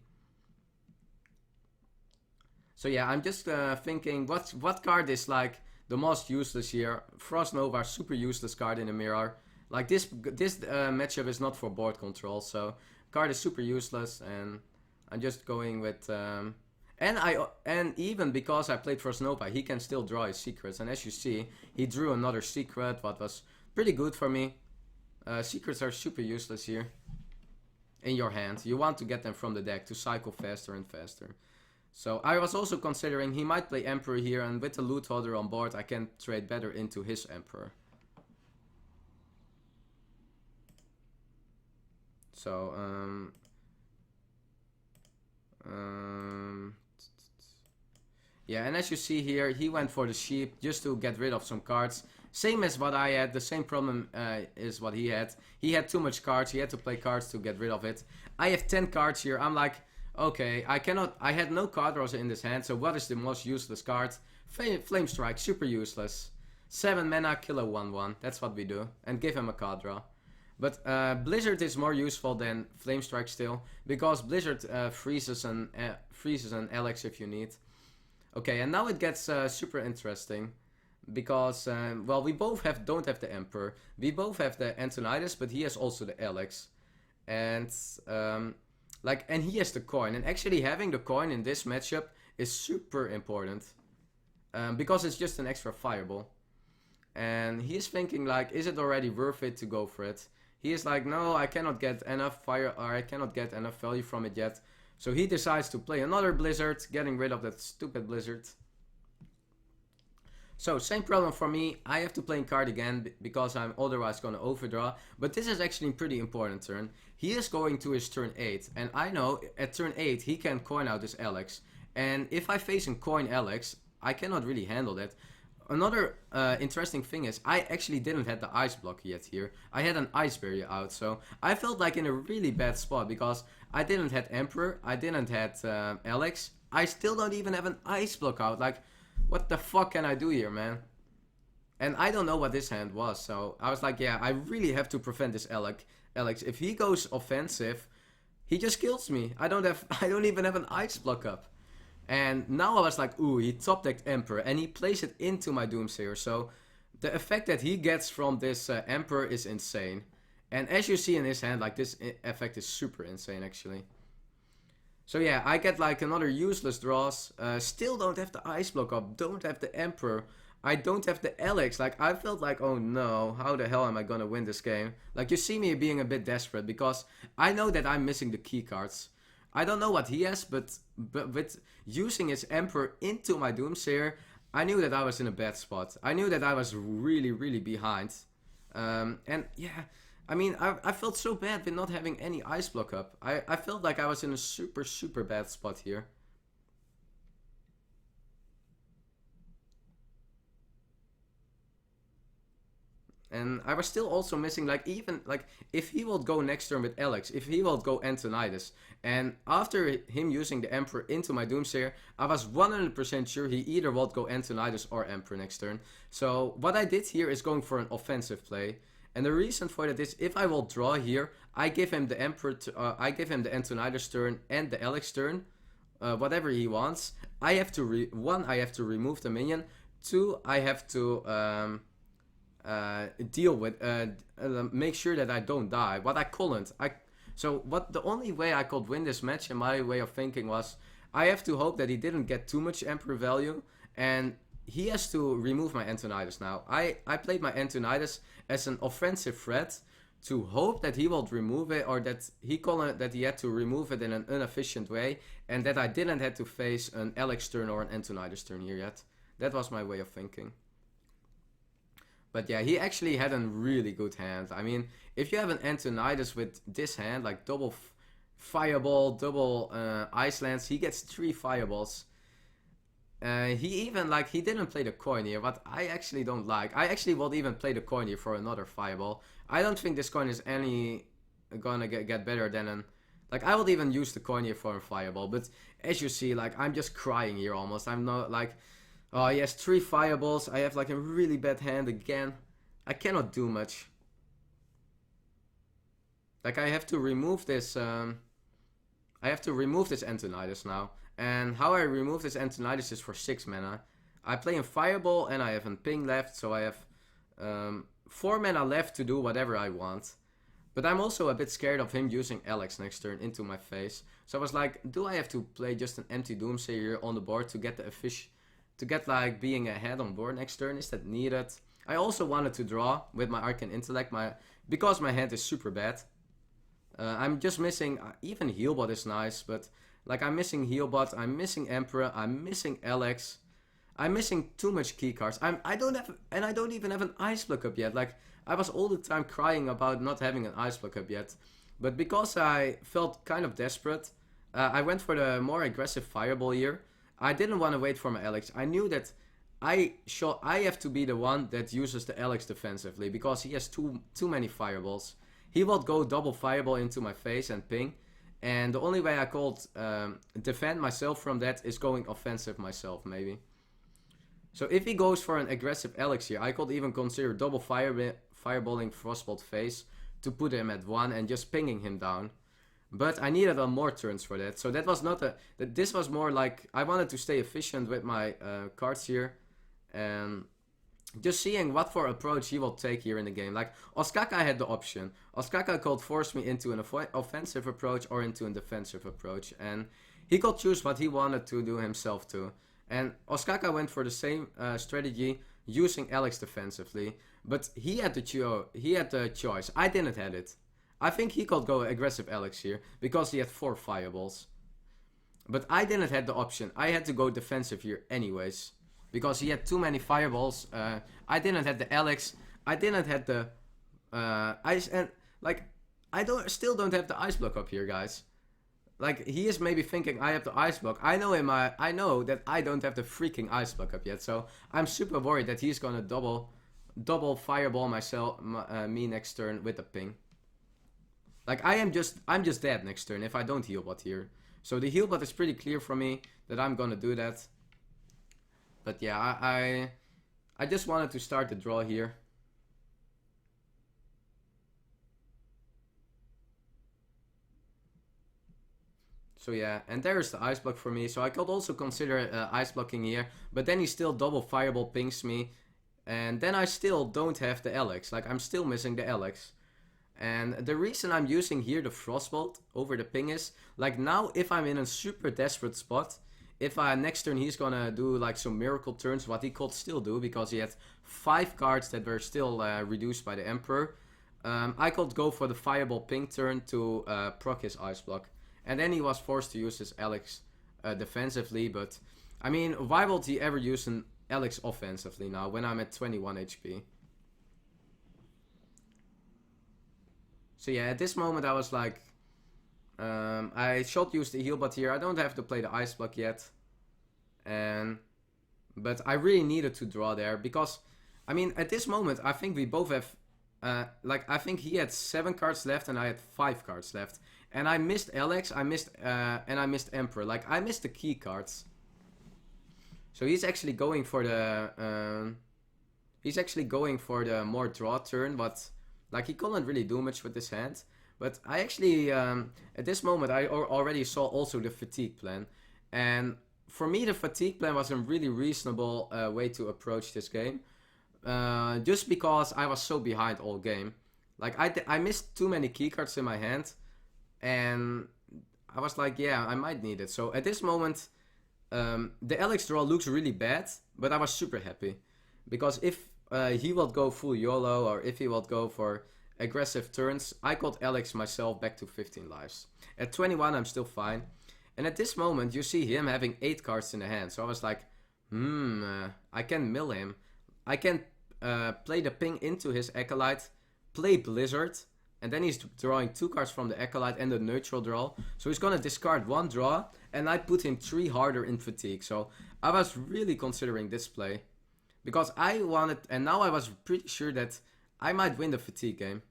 So yeah, I'm just thinking what card is like the most useless here. Frost Nova, super useless card in the mirror. Like this matchup is not for board control, so card is super useless, and I'm just going with and even because I played Frost Nova, he can still draw his secrets, and as you see, he drew another secret, what was pretty good for me. Secrets are super useless here in your hand. You want to get them from the deck to cycle faster and faster. So I was also considering he might play Emperor here, and with the Loot Holder on board I can trade better into his Emperor. So yeah, and as you see here, he went for the sheep just to get rid of some cards. Same as what I had, the same problem is what he had. He had too much cards, he had to play cards to get rid of it. I have 10 cards here, I'm like, okay, I had no card draws in this hand, so what is the most useless card? Flame Strike, super useless. 7 mana, kill a 1/1, that's what we do, and give him a card draw. But Blizzard is more useful than Flame Strike still, because Blizzard freezes an Alex if you need. Okay, and now it gets super interesting, because well, we both don't have the Emperor, we both have the Antonidas, but he has also the Alex, and and he has the coin, and actually having the coin in this matchup is super important, because it's just an extra fireball, and he is thinking like, is it already worth it to go for it? He is like, no, I cannot get enough fire, or I cannot get enough value from it yet. So he decides to play another Blizzard, getting rid of that stupid Blizzard. So same problem for me, I have to play a card again because I'm otherwise going to overdraw. But this is actually a pretty important turn. He is going to his turn 8, and I know at turn 8 he can coin out his Alex. And if I face a coin Alex, I cannot really handle that. Another interesting thing is I actually didn't have the ice block yet here. I had an ice barrier out, so I felt like in a really bad spot because I didn't have Emperor, I didn't have Alex. I still don't even have an ice block out. Like, what the fuck can I do here, man? And I don't know what this hand was, so I was like, yeah, I really have to prevent this Alex. If he goes offensive, he just kills me. I don't even have an ice block up. And now I was like, ooh, he top decked Emperor, and he plays it into my Doomsayer. So the effect that he gets from this Emperor is insane. And as you see in his hand, like, this effect is super insane actually. So yeah, I get like another useless draws. Still don't have the ice block up, don't have the Emperor. I don't have the Alex. Like, I felt like, oh no, how the hell am I gonna win this game? Like, you see me being a bit desperate because I know that I'm missing the key cards. I don't know what he has, but with using his Emperor into my Doomsayer, I knew that I was in a bad spot. I knew that I was really, really behind. And yeah, I mean, I felt so bad with not having any ice block up. I felt like I was in a super, super bad spot here. And I was still also missing, like, even, like, if he will go next turn with Alex, if he will go Antonidas, and after him using the Emperor into my Doomsayer, I was 100% sure he either will go Antonidas or Emperor next turn. So what I did here is going for an offensive play, and the reason for that is if I will draw here, I give him the Emperor, I give him the Antonidas turn and the Alex turn, whatever he wants. I have to I have to remove the minion. 2, I have to deal with, make sure that I don't die. What I couldn't. The only way I could win this match in my way of thinking was I have to hope that he didn't get too much Emperor value, and he has to remove my Antonidas now. I played my Antonidas as an offensive threat to hope that he will remove it, or that he had to remove it in an inefficient way, and that I didn't have to face an Alex turn or an Antonidas turn here yet. That was my way of thinking. But yeah, he actually had a really good hand. I mean, if you have an Antonidas with this hand, like double fireball, double ice lance, he gets 3 fireballs. He even, like, he didn't play the coin here, but I actually don't like. I actually would even play the coin here for another fireball. I don't think this coin is any gonna get better than an... Like, I would even use the coin here for a fireball, but as you see, like, I'm just crying here almost. I'm not, like... Oh, he has 3 fireballs. I have, like, a really bad hand again. I cannot do much. Like, I have to remove this, I have to remove this Antonidas now. And how I remove this Antonidas is for 6 mana. I play in Fireball and I have a ping left, so I have 4 mana left to do whatever I want. But I'm also a bit scared of him using Alex next turn into my face. So I was like, do I have to play just an empty Doomsayer here on the board to get the to get like being ahead on board next turn? Is that needed? I also wanted to draw with my Arcane Intellect, because my hand is super bad. I'm just missing, even Healbot is nice, but like I'm missing Healbot, I'm missing Emperor, I'm missing Alex. I'm missing too much key cards. I don't even have an Ice Block up yet. Like, I was all the time crying about not having an Ice Block up yet. But because I felt kind of desperate, I went for the more aggressive Fireball here. I didn't want to wait for my Alex. I knew that I have to be the one that uses the Alex defensively, because he has too many Fireballs. He will go double Fireball into my face and ping. And the only way I could defend myself from that is going offensive myself, maybe. So if he goes for an aggressive Alex here, I could even consider double fireballing Frostbolt face to put him at 1 and just pinging him down. But I needed on more turns for that. So that was not a... This was more like... I wanted to stay efficient with my cards here. And just seeing what for approach he will take here in the game. Like, Ostkaka had the option. Ostkaka could force me into an offensive approach or into a defensive approach. And he could choose what he wanted to do himself too. And Ostkaka went for the same strategy, using Alex defensively. But he had the choice. I didn't have it. I think he could go aggressive Alex here, because he had 4 fireballs. But I didn't have the option. I had to go defensive here anyways, because he had too many fireballs. I didn't have the Alex. I didn't have the ice, and like I still don't have the Ice Block up here, guys. Like, he is maybe thinking I have the Ice Block. I know that I don't have the freaking Ice Block up yet, so I'm super worried that he's gonna double fireball me next turn with a ping. Like, I'm just dead next turn if I don't Healbot here. So the Healbot is pretty clear for me that I'm gonna do that. But yeah, I just wanted to start the draw here. So yeah, and there's the Ice Block for me. So I could also consider Ice Blocking here. But then he still double Fireball pings me. And then I still don't have the Alex. Like, I'm still missing the Alex. And the reason I'm using here the Frostbolt over the ping is, like, now if I'm in a super desperate spot, if next turn he's gonna do like some miracle turns, what he could still do, because he had 5 cards that were still reduced by the Emperor, I could go for the Fireball ping turn to proc his Ice Block. And then he was forced to use his Alex defensively, but I mean, why would he ever use an Alex offensively now when I'm at 21 HP? So yeah, at this moment I was like, I should use the Healbot here. I don't have to play the Ice Block yet. But I really needed to draw there, because, I mean, at this moment I think we both have, I think he had 7 cards left and I had 5 cards left. And I missed Alex, and I missed Emperor. Like, I missed the key cards. So he's actually going for the, more draw turn, but, like, he couldn't really do much with his hand. But I actually, at this moment, I already saw also the fatigue plan. And for me, the fatigue plan was a really reasonable way to approach this game. Just because I was so behind all game. Like, I missed too many keycards in my hand. And I was like, yeah, I might need it. So at this moment, the Alex draw looks really bad. But I was super happy. Because if he would go full YOLO, or if he would go for aggressive turns, I could Alex myself back to 15 lives. At 21 I'm still fine. And at this moment you see him having 8 cards in the hand. So I was like, I can mill him. I can play the ping into his Acolyte, play Blizzard, and then he's drawing 2 cards from the Acolyte and the neutral draw. So he's gonna discard 1 draw, and I put him 3 harder in fatigue. So I was really considering this play. Because I wanted, and now I was pretty sure that I might win the fatigue game.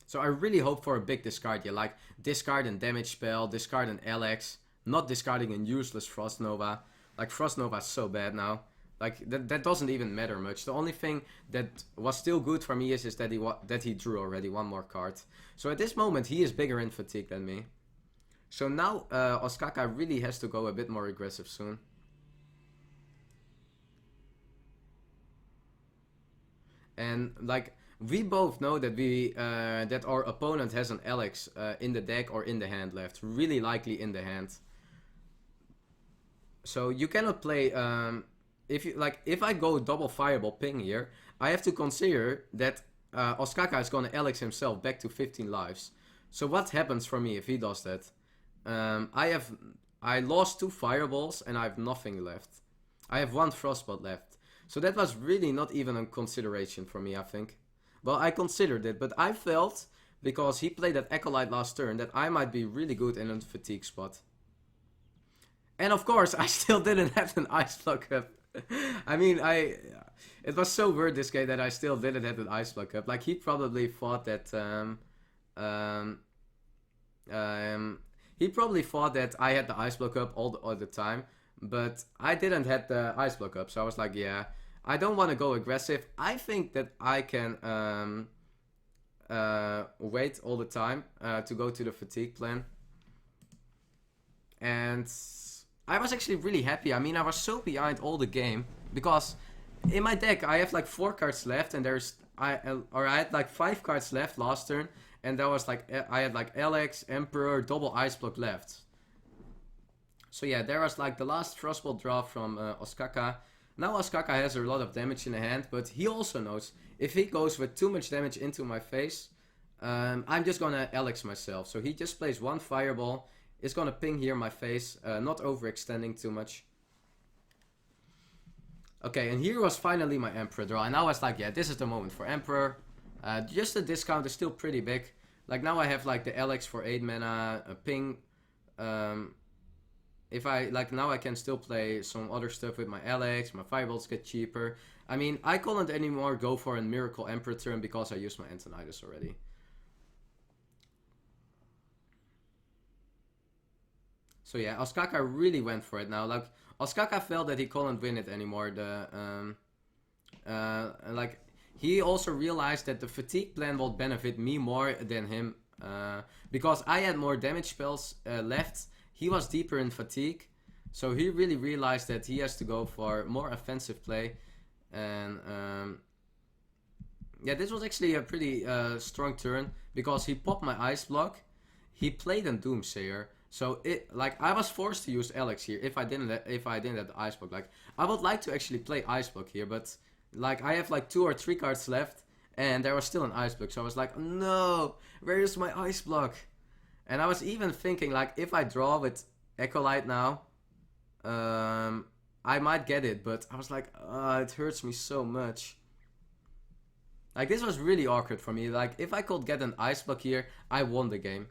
So I really hope for a big discard here, like discard and damage spell, discard an LX, not discarding a useless Frost Nova. Like Frost Nova is so bad now. Like that doesn't even matter much. The only thing that was still good for me is that he drew already 1 more card. So at this moment he is bigger in fatigue than me. So now Ostkaka really has to go a bit more aggressive soon. And like we both know that that our opponent has an Alex in the deck or in the hand left, really likely in the hand. So you cannot play if I go double fireball ping here, I have to consider that Ostkaka is gonna Alex himself back to 15 lives. So what happens for me if he does that? I lost 2 fireballs and I have nothing left. I have 1 frostbot left. So that was really not even a consideration for me, I think. Well, I considered it, but I felt, because he played that Acolyte last turn, that I might be really good in a fatigue spot. And of course, I still didn't have an Ice Block up. I mean, it was so weird this game that I still didn't have an Ice Block up. Like, he probably thought that, he probably thought that I had the Ice Block up all the time. But I didn't have the Ice Block up, so I was like, yeah, I don't want to go aggressive. I think that I can wait all the time to go to the fatigue plan. And I was actually really happy. I mean, I was so behind all the game because in my deck I have like 4 cards left, and I had like 5 cards left last turn, and that was like I had like Alex, Emperor, double Ice Block left. So yeah, there was like the last Frostbolt draw from Ostkaka. Now Ostkaka has a lot of damage in the hand, but he also knows if he goes with too much damage into my face, I'm just gonna Alex myself. So he just plays 1 fireball, is gonna ping here my face, not overextending too much. Okay, and here was finally my Emperor draw, and I was like, yeah, this is the moment for Emperor. Just the discount is still pretty big. Like now I have like the Alex for 8 mana, a ping. If I, like now I can still play some other stuff with my Alex, my fireballs get cheaper. I mean, I couldn't anymore go for a Miracle Emperor turn because I used my Antonidas already. So yeah, Ostkaka really went for it now. Like, Ostkaka felt that he couldn't win it anymore. Like, he also realized that the fatigue plan will benefit me more than him. Because I had more damage spells left. He was deeper in fatigue, so he really realized that he has to go for more offensive play. And yeah, this was actually a pretty strong turn because he popped my Ice Block. He played a Doomsayer, so I was forced to use Alex here if I didn't have the Ice Block. Like, I would like to actually play Ice Block here, but like I have like 2 or 3 cards left, and there was still an Ice Block. So I was like, no, where is my Ice Block? And I was even thinking, like, if I draw with Acolyte now, I might get it. But I was like, it hurts me so much. Like, this was really awkward for me. Like, if I could get an Ice Block here, I won the game.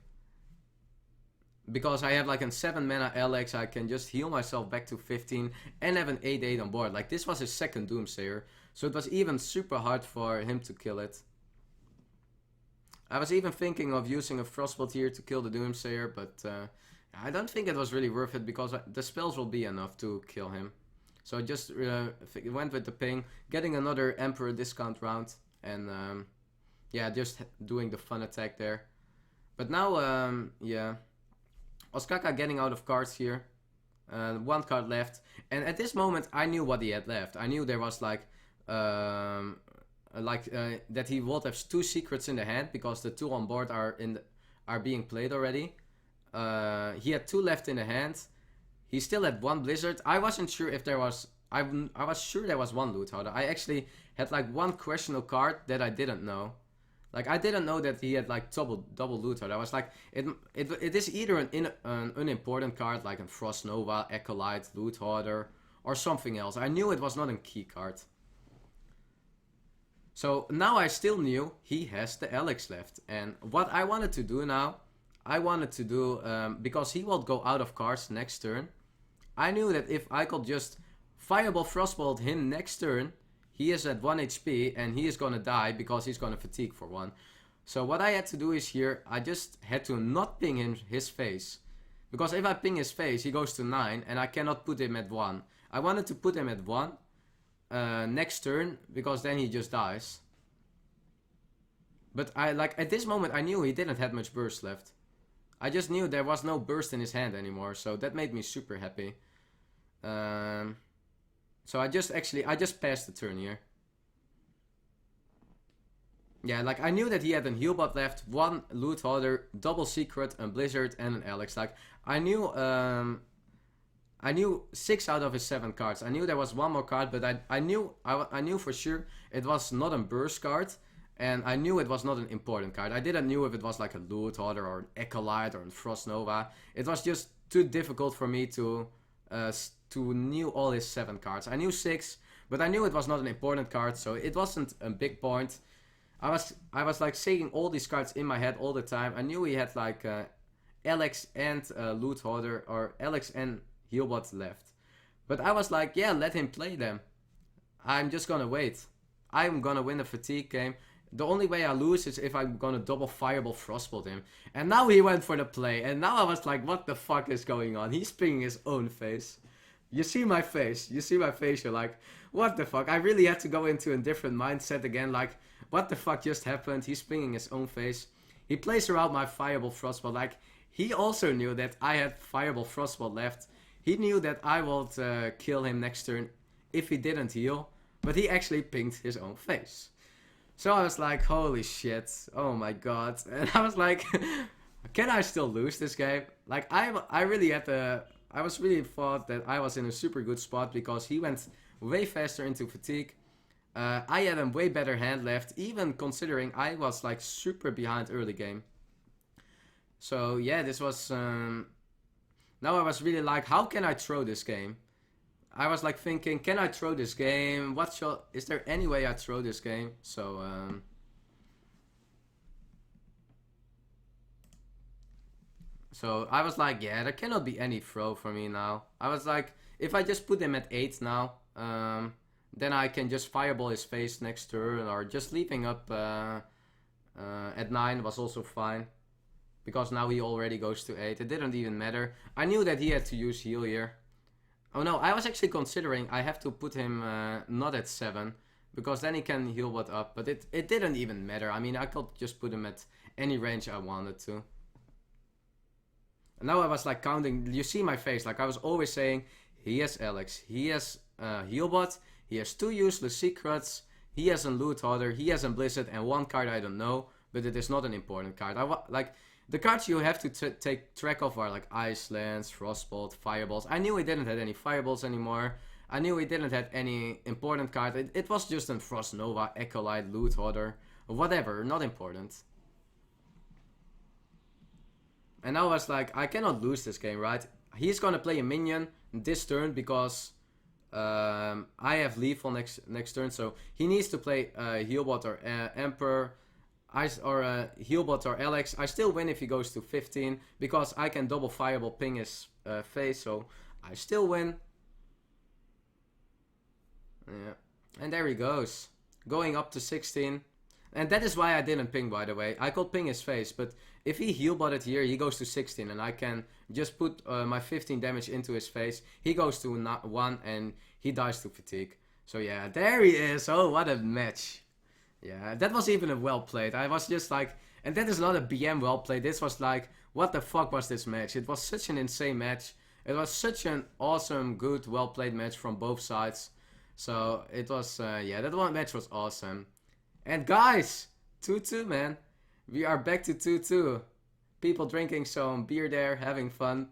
Because I have, like, a 7 mana Alex, I can just heal myself back to 15 and have an 8/8 on board. Like, this was his second Doomsayer. So it was even super hard for him to kill it. I was even thinking of using a Frostbolt here to kill the Doomsayer, but I don't think it was really worth it because the spells will be enough to kill him. So I just went with the ping, getting another Emperor discount round, and yeah, just doing the fun attack there. But now, yeah, Ostkaka getting out of cards here, 1 card left, and at this moment I knew what he had left. I knew there was like that he would have 2 secrets in the hand because the 2 on board are being played already. He had 2 left in the hand. He still had 1 Blizzard. I wasn't sure if there was. I was sure there was 1 Loot Holder. I actually had like 1 questionable card that I didn't know. Like, I didn't know that he had like double Loot Holder. I was like, it is either an unimportant card like a Frost Nova, Acolyte, Loot Holder, or something else. I knew it was not a key card. So now I still knew he has the Alex left. And what I wanted to do now, I wanted to do, because he will go out of cards next turn. I knew that if I could just Fireball Frostbolt him next turn, he is at 1 HP and he is gonna die because he's gonna fatigue for 1. So what I had to do is here, I just had to not ping him his face. Because if I ping his face, he goes to 9 and I cannot put him at 1. I wanted to put him at 1 next turn, because then he just dies. But at this moment I knew he didn't have much burst left. I just knew there was no burst in his hand anymore, so that made me super happy. So I just passed the turn here. Yeah, like I knew that he had a healbot left, 1 loot holder, double secret, a blizzard, and an Alex. Like I knew 6 out of his 7 cards. I knew there was 1 more card, but I knew for sure it was not a burst card, and I knew it was not an important card. I didn't know if it was like a loot holder or an Acolyte or a Frost Nova. It was just too difficult for me to knew all his 7 cards. I knew 6, but I knew it was not an important card, so it wasn't a big point. I was like saying all these cards in my head all the time. I knew he had like Alex and loot holder, or Alex and healbot left. But I was like, yeah, let him play them. I'm just gonna wait. I'm gonna win a fatigue game. The only way I lose is if I'm gonna double Fireball Frostbolt him. And now he went for the play. And now I was like, what the fuck is going on? He's pinging his own face. You see my face. You see my face. You're like, what the fuck? I really had to go into a different mindset again. Like, what the fuck just happened? He's pinging his own face. He plays around my Fireball Frostbolt. Like, he also knew that I had Fireball Frostbolt left. He knew that I would kill him next turn if he didn't heal. But he actually pinged his own face. So I was like, holy shit. Oh my god. And I was like, can I still lose this game? Like, I really had to... I was really thought that I was in a super good spot because he went way faster into fatigue. I had a way better hand left, even considering I was like super behind early game. So yeah, this was... now I was really like, how can I throw this game? I was like thinking, can I throw this game? Is there any way I throw this game? So so I was like, yeah, there cannot be any throw for me now. I was like, if I just put him at 8 now, then I can just fireball his face next turn, or just leaving up at 9 was also fine. Because now he already goes to 8. It didn't even matter. I knew that he had to use heal here. Oh no, I was actually considering I have to put him not at 7. Because then he can heal what up. But it didn't even matter. I mean, I could just put him at any range I wanted to. And now I was like counting. You see my face. Like I was always saying, he has Alex. He has Healbot. He has 2 useless secrets. He has a loot holder. He has a blizzard. And 1 card I don't know. But it is not an important card. Like... The cards you have to take track of are like Icelands, Frostbolt, Fireballs. I knew he didn't have any Fireballs anymore. I knew he didn't have any important card. It was just a Frost Nova, Acolyte, Loot Hoarder, whatever, not important. And now I was like, I cannot lose this game, right? He's gonna play a minion this turn because I have lethal next turn. So he needs to play Healbot or Emperor. Healbot or Alex. I still win if he goes to 15 because I can double fireball ping his face, so I still win. Yeah, and there he goes, going up to 16, and that is why I didn't ping, by the way. I could ping his face, but if he healbotted here, he goes to 16, and I can just put my 15 damage into his face. He goes to 1, and he dies to fatigue. So yeah, there he is. Oh, what a match. Yeah, that was even a well played. I was just like, and that is not a BM well played. This was like, what the fuck was this match? It was such an insane match. It was such an awesome, good, well played match from both sides. So it was, yeah, that one match was awesome. And guys, 2-2, man. We are back to 2-2. People drinking some beer there, having fun.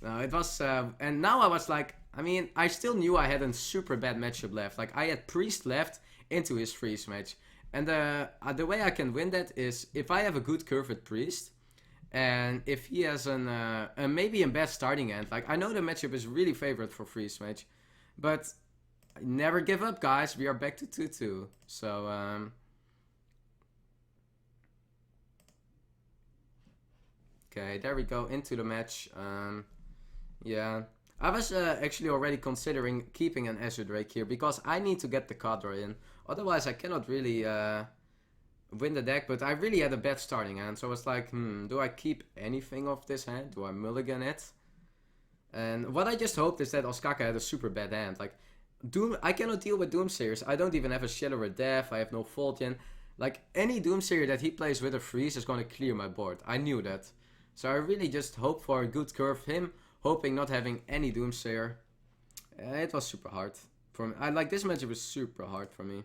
No, it was, and now I was like, I mean, I still knew I had a super bad matchup left. Like, I had Priest left into his freeze match. And the way I can win that is if I have a good curve with Priest, And if he has maybe a bad starting hand, like I know the matchup is really favored for Freeze Mage, but never give up, guys. We are back to 2-2. So okay, there we go into the match. Yeah, I was actually already considering keeping an Azure Drake here because I need to get the card draw in. Otherwise, I cannot really win the deck. But I really had a bad starting hand, so I was like, do I keep anything of this hand? Do I mulligan it? And what I just hoped is that Ostkaka had a super bad hand. Like, I cannot deal with Doomsayers. I don't even have a Shadow or Death. I have no Voltian. Like, any Doomsayer that he plays with a freeze is going to clear my board. I knew that. So I really just hoped for a good curve. Him hoping not having any Doomsayer. It was super hard for me. Like, this matchup was super hard for me.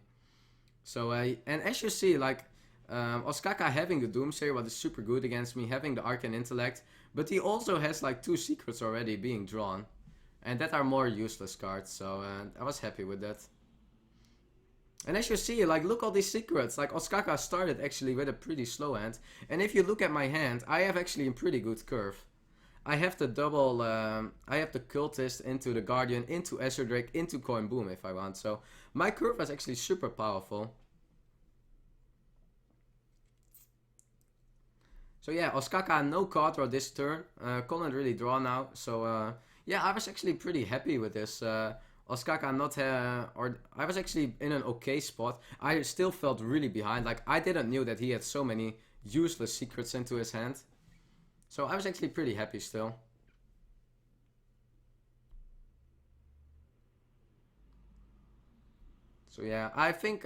So, and as you see, like, Ostkaka having the Doomsayer was super good against me, having the Arcane Intellect. But he also has, like, 2 secrets already being drawn. And that are more useless cards, so I was happy with that. And as you see, like, look all these secrets. Like, Ostkaka started actually with a pretty slow hand. And if you look at my hand, I have actually a pretty good curve. I have the double, I have the Cultist into the Guardian, into Azure Drake, into Coin Boom if I want. So, my curve is actually super powerful. So yeah, Ostkaka no card draw this turn. Couldn't really draw now, so yeah, I was actually pretty happy with this. Ostkaka not or I was actually in an okay spot. I still felt really behind. Like I didn't knew that he had so many useless secrets into his hand. So I was actually pretty happy still. So yeah, I think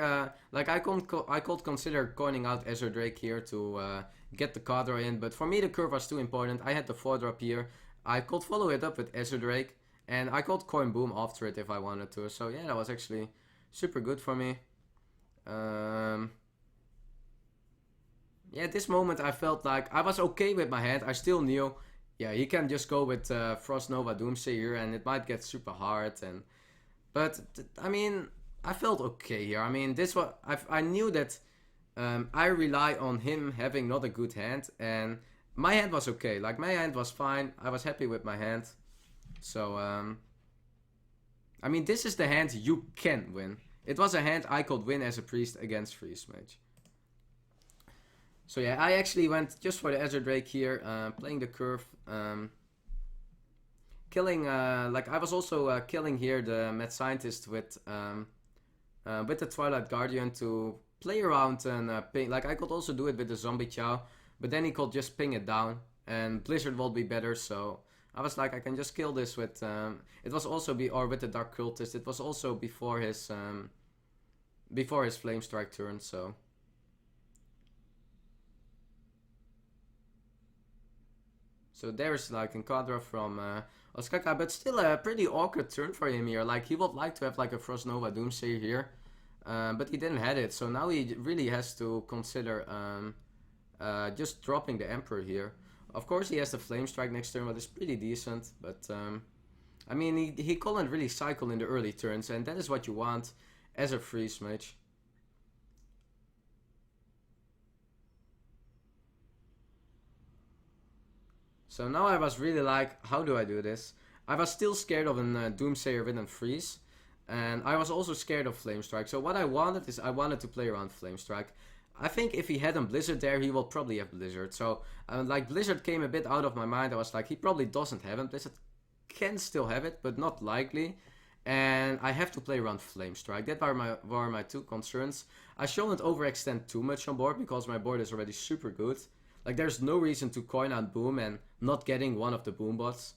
like I could consider coining out Azure Drake here to get the card draw in, but for me the curve was too important. I had the 4-drop here. I could follow it up with Azure Drake, and I could Coin Boom after it if I wanted to. So yeah, that was actually super good for me. Yeah, at this moment I felt like I was okay with my hand. I still knew, yeah, he can just go with Frost Nova Doomsayer and it might get super hard. But I mean, I felt okay here. I mean, this was I knew that I rely on him having not a good hand, and my hand was okay. Like my hand was fine. I was happy with my hand. So I mean, this is the hand you can win. It was a hand I could win as a priest against Freeze Mage. So yeah, I actually went just for the Azure Drake here, playing the curve, killing. Like I was also killing here the Mad Scientist with the Twilight Guardian to play around and ping. Like I could also do it with the Zombie Chow, but then he could just ping it down, and Blizzard will be better. So I was like, I can just kill this with. It was also with the Dark Cultist. It was also before his Flame Strike turn. So there's like a Kadra from Ostkaka, but still a pretty awkward turn for him here. Like he would like to have like a Frost Nova Doomsayer here, but he didn't have it. So now he really has to consider just dropping the Emperor here. Of course he has the Flame Strike next turn, but it's pretty decent. But I mean he couldn't really cycle in the early turns, and that is what you want as a Freeze Mage. So now I was really like, how do I do this? I was still scared of a Doomsayer with a freeze. And I was also scared of Flame Strike. So what I wanted is I wanted to play around Flame Strike. I think if he had a Blizzard there, he will probably have Blizzard. So like Blizzard came a bit out of my mind. I was like, he probably doesn't have it. Blizzard can still have it, but not likely. And I have to play around Flame Strike. That were my two concerns. I shouldn't overextend too much on board because my board is already super good. Like there's no reason to coin out Boom and not getting one of the Boom bots.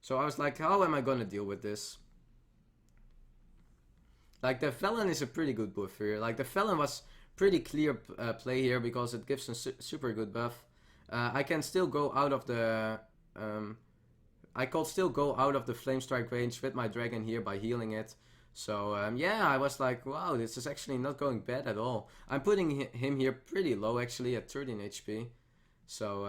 So I was like, how am I gonna deal with this? Like the Felon is a pretty good buff here. Like the Felon was pretty clear play here because it gives a super good buff. I can still go out of the I could still go out of the Flame Strike range with my dragon here by healing it. So yeah, I was like, wow, this is actually not going bad at all. I'm putting him here pretty low actually at 13 HP. So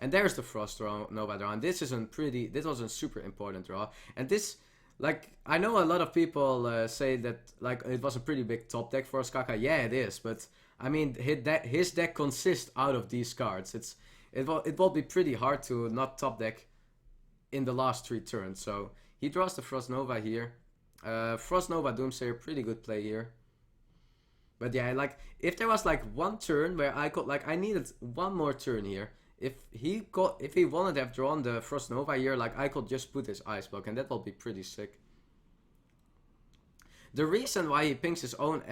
and there's the Frost Nova draw, and this was a super important draw. And this, like, I know a lot of people say that like it was a pretty big top deck for Ostkaka. Yeah, it is, but I mean his deck consists out of these cards. it will be pretty hard to not top deck in the last 3 turns. So he draws the Frost Nova here. Frost Nova Doomsayer, pretty good play here. But yeah, like, if there was like one turn where I could, like, I needed one more turn here. If he wanted to have drawn the Frost Nova here, like, I could just put his Ice Block, and that will be pretty sick. The reason why he pings his own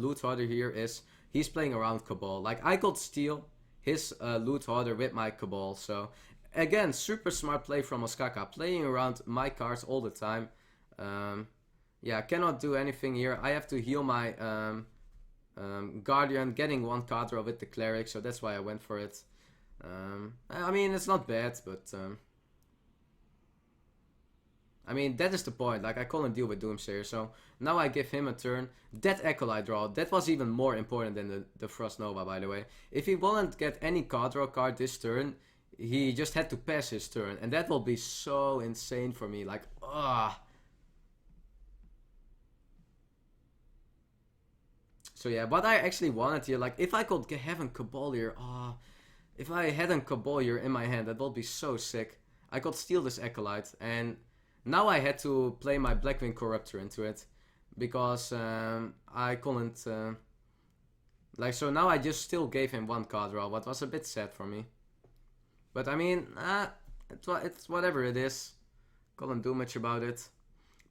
Loot Hoarder here is he's playing around Cabal. Like, I could steal his Loot Hoarder with my Cabal. So, again, super smart play from Ostkaka, playing around my cards all the time. Yeah, cannot do anything here. I have to heal my Guardian, getting 1 card draw with the Cleric, so that's why I went for it. I mean, it's not bad, but I mean, that is the point. Like, I couldn't deal with Doomsayer, so now I give him a turn. That Acolyte draw, that was even more important than the Frost Nova, by the way. If he wouldn't get any card draw card this turn, he just had to pass his turn, and that will be so insane for me. Like, ah. So yeah, what I actually wanted here, like, if I could have a Cabal here, if I had a Cabal here in my hand, that would be so sick. I could steal this Acolyte, and now I had to play my Blackwing Corruptor into it, because I couldn't, like, so now I just still gave him 1 card draw, what was a bit sad for me. But I mean, it's whatever it is, couldn't do much about it.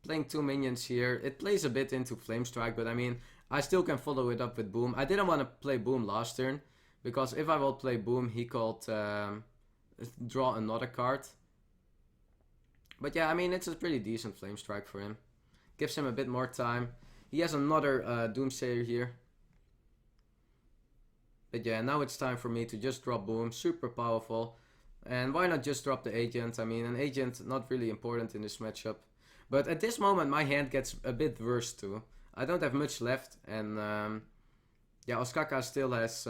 Playing 2 minions here, it plays a bit into Flame Strike, but I mean, I still can follow it up with Boom. I didn't want to play Boom last turn, because if I will play Boom, he could draw another card. But yeah, I mean, it's a pretty decent Flame Strike for him. Gives him a bit more time. He has another Doomsayer here. But yeah, now it's time for me to just drop Boom. Super powerful. And why not just drop the Agent? I mean, an Agent not really important in this matchup. But at this moment, my hand gets a bit worse too. I don't have much left, and yeah, Ostkaka still has,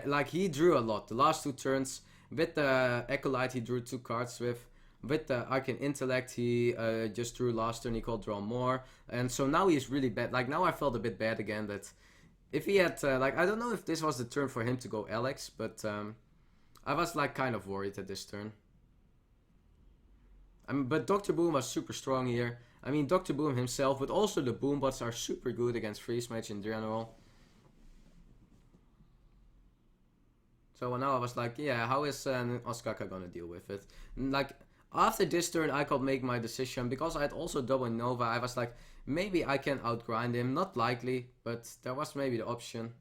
like, he drew a lot. The last 2 turns, with the Acolyte he drew 2 cards with. With the Arcane Intellect he just drew last turn, he could draw more. And so now he's really bad. Like, now I felt a bit bad again that if he had, like, I don't know if this was the turn for him to go Alex, but I was, like, kind of worried at this turn. I mean, but Dr. Boom was super strong here. I mean, Dr. Boom himself, but also the Boombots are super good against Freeze Mage in general. So now I was like, yeah, how is Ostkaka gonna deal with it? And, like, after this turn I could make my decision, because I had also double Nova. I was like, maybe I can outgrind him. Not likely, but that was maybe the option.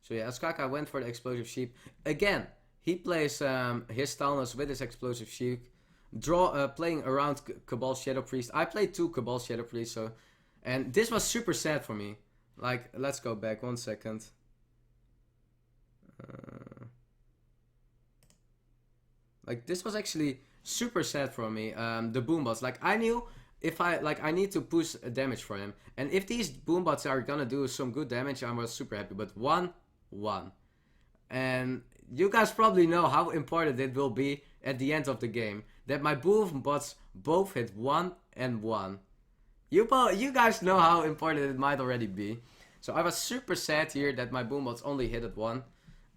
So yeah, Ostkaka went for the Explosive Sheep. Again, he plays his Talnos with his Explosive Sheep. Playing around Cabal Shadow Priest. I played 2 Cabal Shadow Priest, so... And this was super sad for me. Like, let's go back 1 second. Like, this was actually super sad for me, the Boombots. Like, I knew if I need to push damage for him. And if these Boombots are gonna do some good damage, I was super happy. But 1-1. And you guys probably know how important it will be at the end of the game. That my Boombots both hit 1 and 1. You guys know how important it might already be. So I was super sad here that my Boombots only hit at 1.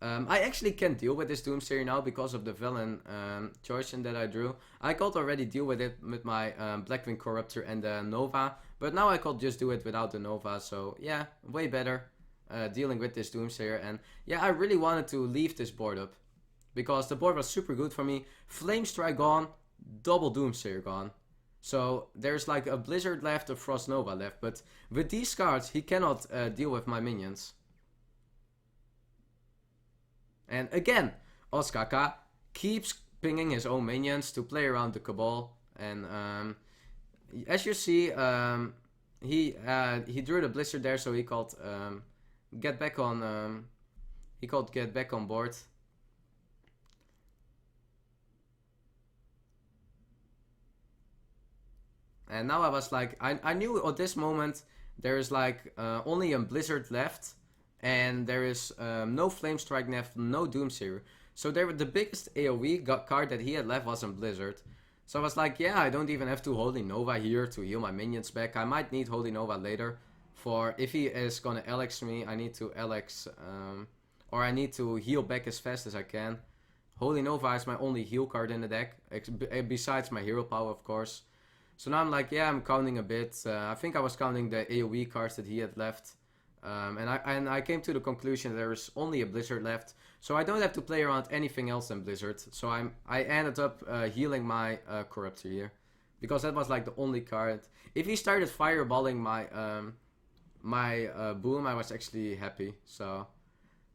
I actually can deal with this Doomsayer now because of the Velen choice that I drew. I could already deal with it with my Blackwing Corruptor and the Nova. But now I could just do it without the Nova. So yeah, way better dealing with this Doomsayer. And yeah, I really wanted to leave this board up, because the board was super good for me. Flame Strike gone, double Doomsayer gone. So there's like a Blizzard left, a Frost Nova left. But with these cards, he cannot deal with my minions. And again, Ostkaka keeps pinging his own minions to play around the Cabal. And as you see, he drew the Blizzard there, so he called get back on. He called get back on board. And now I was like, I knew at this moment there is like only a Blizzard left. And there is no Flame Strike left, no Doomsayer. So the biggest AoE card that he had left was in Blizzard. So I was like, yeah, I don't even have to Holy Nova here to heal my minions back. I might need Holy Nova later. for if he is gonna Alex me, I need to Alex, or I need to heal back as fast as I can. Holy Nova is my only heal card in the deck, besides my hero power, of course. So now I'm like, yeah, I'm counting a bit. I think I was counting the AoE cards that he had left. And I came to the conclusion there's only a Blizzard left. So I don't have to play around anything else than Blizzard. So I ended up healing my Corruptor here. Because that was like the only card. If he started fireballing my boom, I was actually happy. So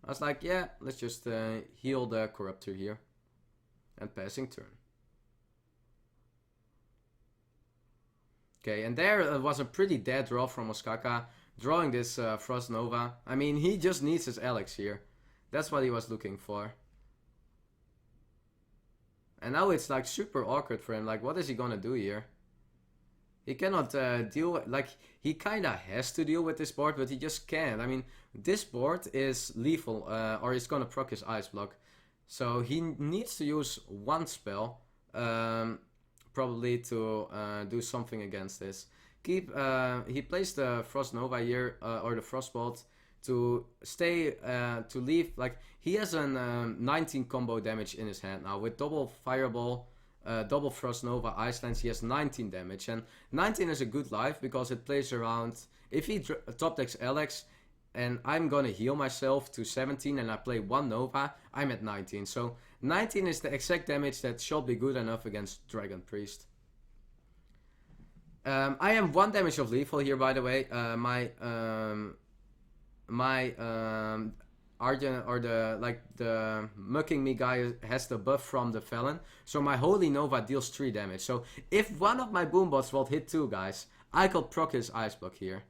I was like, yeah, let's just heal the Corruptor here. And passing turn. Okay, and there was a pretty dead draw from Ostkaka, drawing this Frost Nova. I mean, he just needs his Alex here. That's what he was looking for. And now it's like super awkward for him. Like, what is he gonna do here? He cannot deal with, like, he kinda has to deal with this board, but he just can't. I mean, this board is lethal, or he's gonna proc his Ice Block. So he needs to use one spell. Probably to do something against this. He plays the Frost Nova here, or the Frostbolt, to stay, to leave, like, he has a 19 combo damage in his hand now. With double Fireball, double Frost Nova, Ice Lance, he has 19 damage. And 19 is a good life, because it plays around, if he top decks Alex, and I'm gonna heal myself to 17 and I play one Nova, I'm at 19. So 19 is the exact damage that should be good enough against Dragon Priest. I am 1 damage of lethal here, by the way. My Argent, or the mucking me guy, has the buff from the Felon. So my Holy Nova deals 3 damage. So if one of my boom bots will hit 2 guys, I could proc his Ice Block here.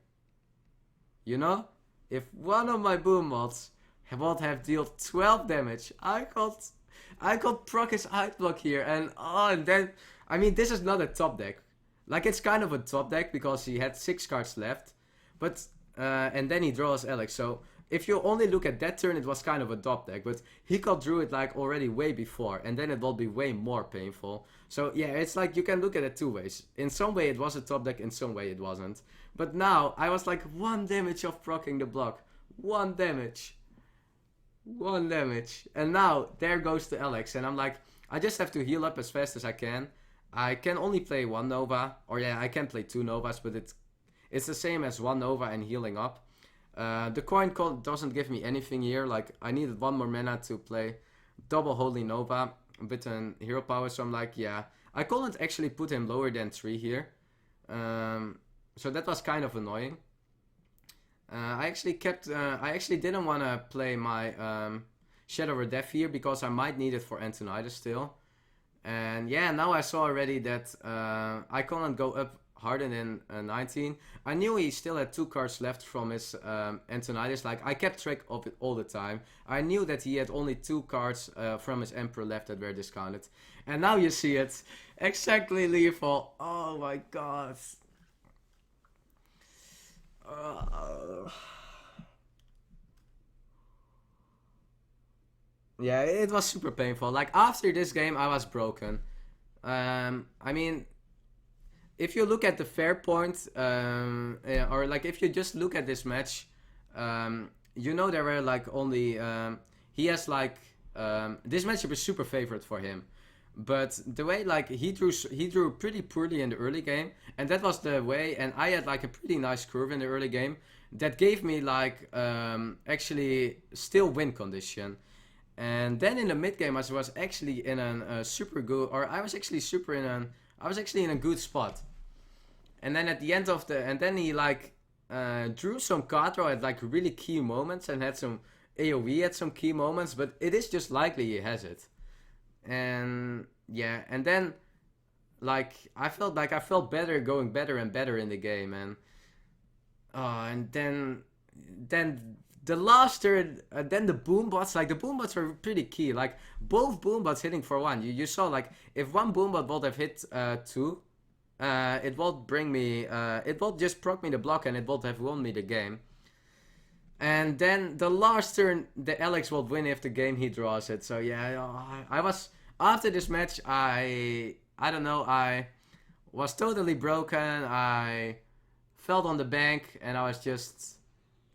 You know? If one of my boom bots would have dealt 12 damage, I could proc his Ice Block here. And then, I mean, this is not a top deck. Like, it's kind of a top deck because he had 6 cards left. But, and then he draws Alex. So if you only look at that turn, it was kind of a top deck. But he got drew it like already way before. And then it will be way more painful. So yeah, it's like you can look at it 2 ways. In some way it was a top deck, in some way it wasn't. But now I was like 1 damage of proccing the block. 1 damage. 1 damage. And now there goes the Alex. And I'm like, I just have to heal up as fast as I can. I can only play 1 Nova. Or yeah, I can play 2 Novas. But it's the same as 1 Nova and healing up. The coin call doesn't give me anything here. Like, I needed 1 more mana to play double Holy Nova with an hero power. So I'm like, yeah, I couldn't actually put him lower than 3 here. So that was kind of annoying. I actually didn't want to play my Shadow of Death here because I might need it for Antonidas still. And yeah, now I saw already that I couldn't go up harder than 19. I knew he still had 2 cards left from his Antonidas. Like, I kept track of it all the time. I knew that he had only 2 cards from his Emperor left that were discounted. And now you see it. Exactly lethal. Oh my god. Yeah, it was super painful. Like, after this game, I was broken. I mean, if you look at the fair point, yeah, or like if you just look at this match, you know there were like only he has like this matchup is super favorite for him. But the way, like, he drew pretty poorly in the early game, and that was the way, and I had like a pretty nice curve in the early game that gave me like actually still win condition. And then in the mid game I was actually in a super good, or I was actually in a good spot. And then at the end of and then he like drew some card draw at like really key moments and had some AoE at some key moments, but it is just likely he has it. And yeah, and then like I felt better going better and better in the game, and then the last turn, then the boom bots, like the boom bots were pretty key. Like both boom bots hitting for 1. You saw like if one boom bot would have hit 2, it would bring me, it would just proc me the block and it would have won me the game. And then the last turn, the Alex will win if the game he draws it. So yeah, I was, after this match, I don't know, I was totally broken. I fell on the bank, and I was just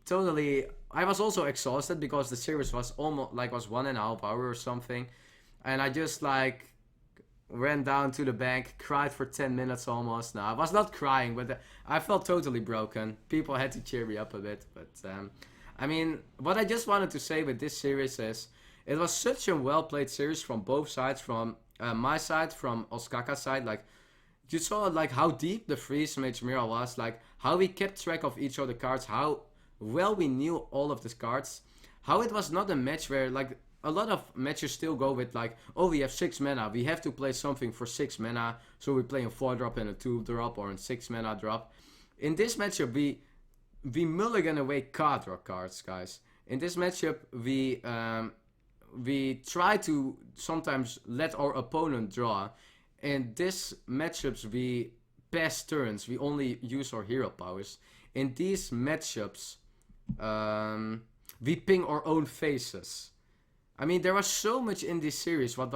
totally. I was also exhausted because the series was almost like was 1.5 hours or something, and I just like ran down to the bank, cried for 10 minutes almost. No, I was not crying, but I felt totally broken. People had to cheer me up a bit, but I mean, what I just wanted to say with this series is it was such a well played series from both sides, from my side, from Ostkaka's side. Like you saw like how deep the freeze mage mirror was, like how we kept track of each of the cards, how well we knew all of the cards, how it was not a match where like a lot of matches still go with like, oh, we have 6 mana, we have to play something for 6 mana, so we play a 4-drop and a 2-drop or a 6 mana drop. In this matchup, we mulligan away card draw cards, guys. In this matchup, we try to sometimes let our opponent draw. In this matchups, we pass turns. We only use our hero powers. In these matchups, we ping our own faces. I mean, there was so much in this series what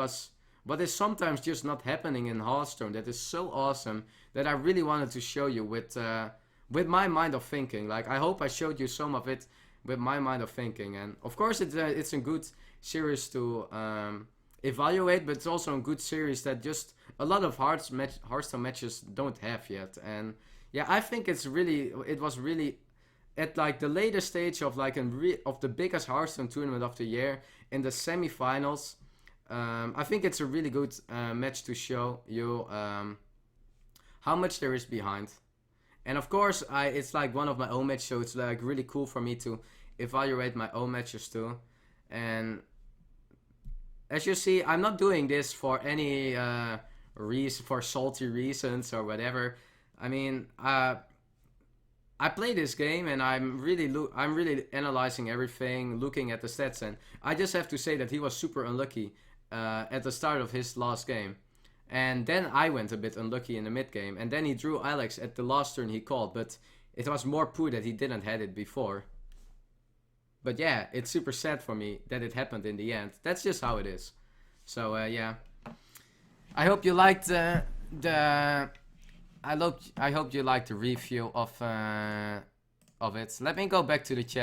is sometimes just not happening in Hearthstone that is so awesome that I really wanted to show you with my mind of thinking. Like, I hope I showed you some of it with my mind of thinking. And of course, it's a good series to evaluate, but it's also a good series that just a lot of Hearthstone matches don't have yet. And yeah, I think it was really at like the later stage of like of the biggest Hearthstone tournament of the year in the semifinals. I think it's a really good match to show you how much there is behind. And of course, it's like one of my own matches, so it's like really cool for me to evaluate my own matches too. And as you see, I'm not doing this for any reason, for salty reasons or whatever. I mean, I play this game and I'm really analyzing everything, looking at the stats, and I just have to say that he was super unlucky at the start of his last game. And then I went a bit unlucky in the mid game, and then he drew Alex at the last turn he called, but it was more poor that he didn't had it before. But yeah, it's super sad for me that it happened in the end. That's just how it is. So yeah, I hope you liked I hope you liked the review of it. Let me go back to the chat.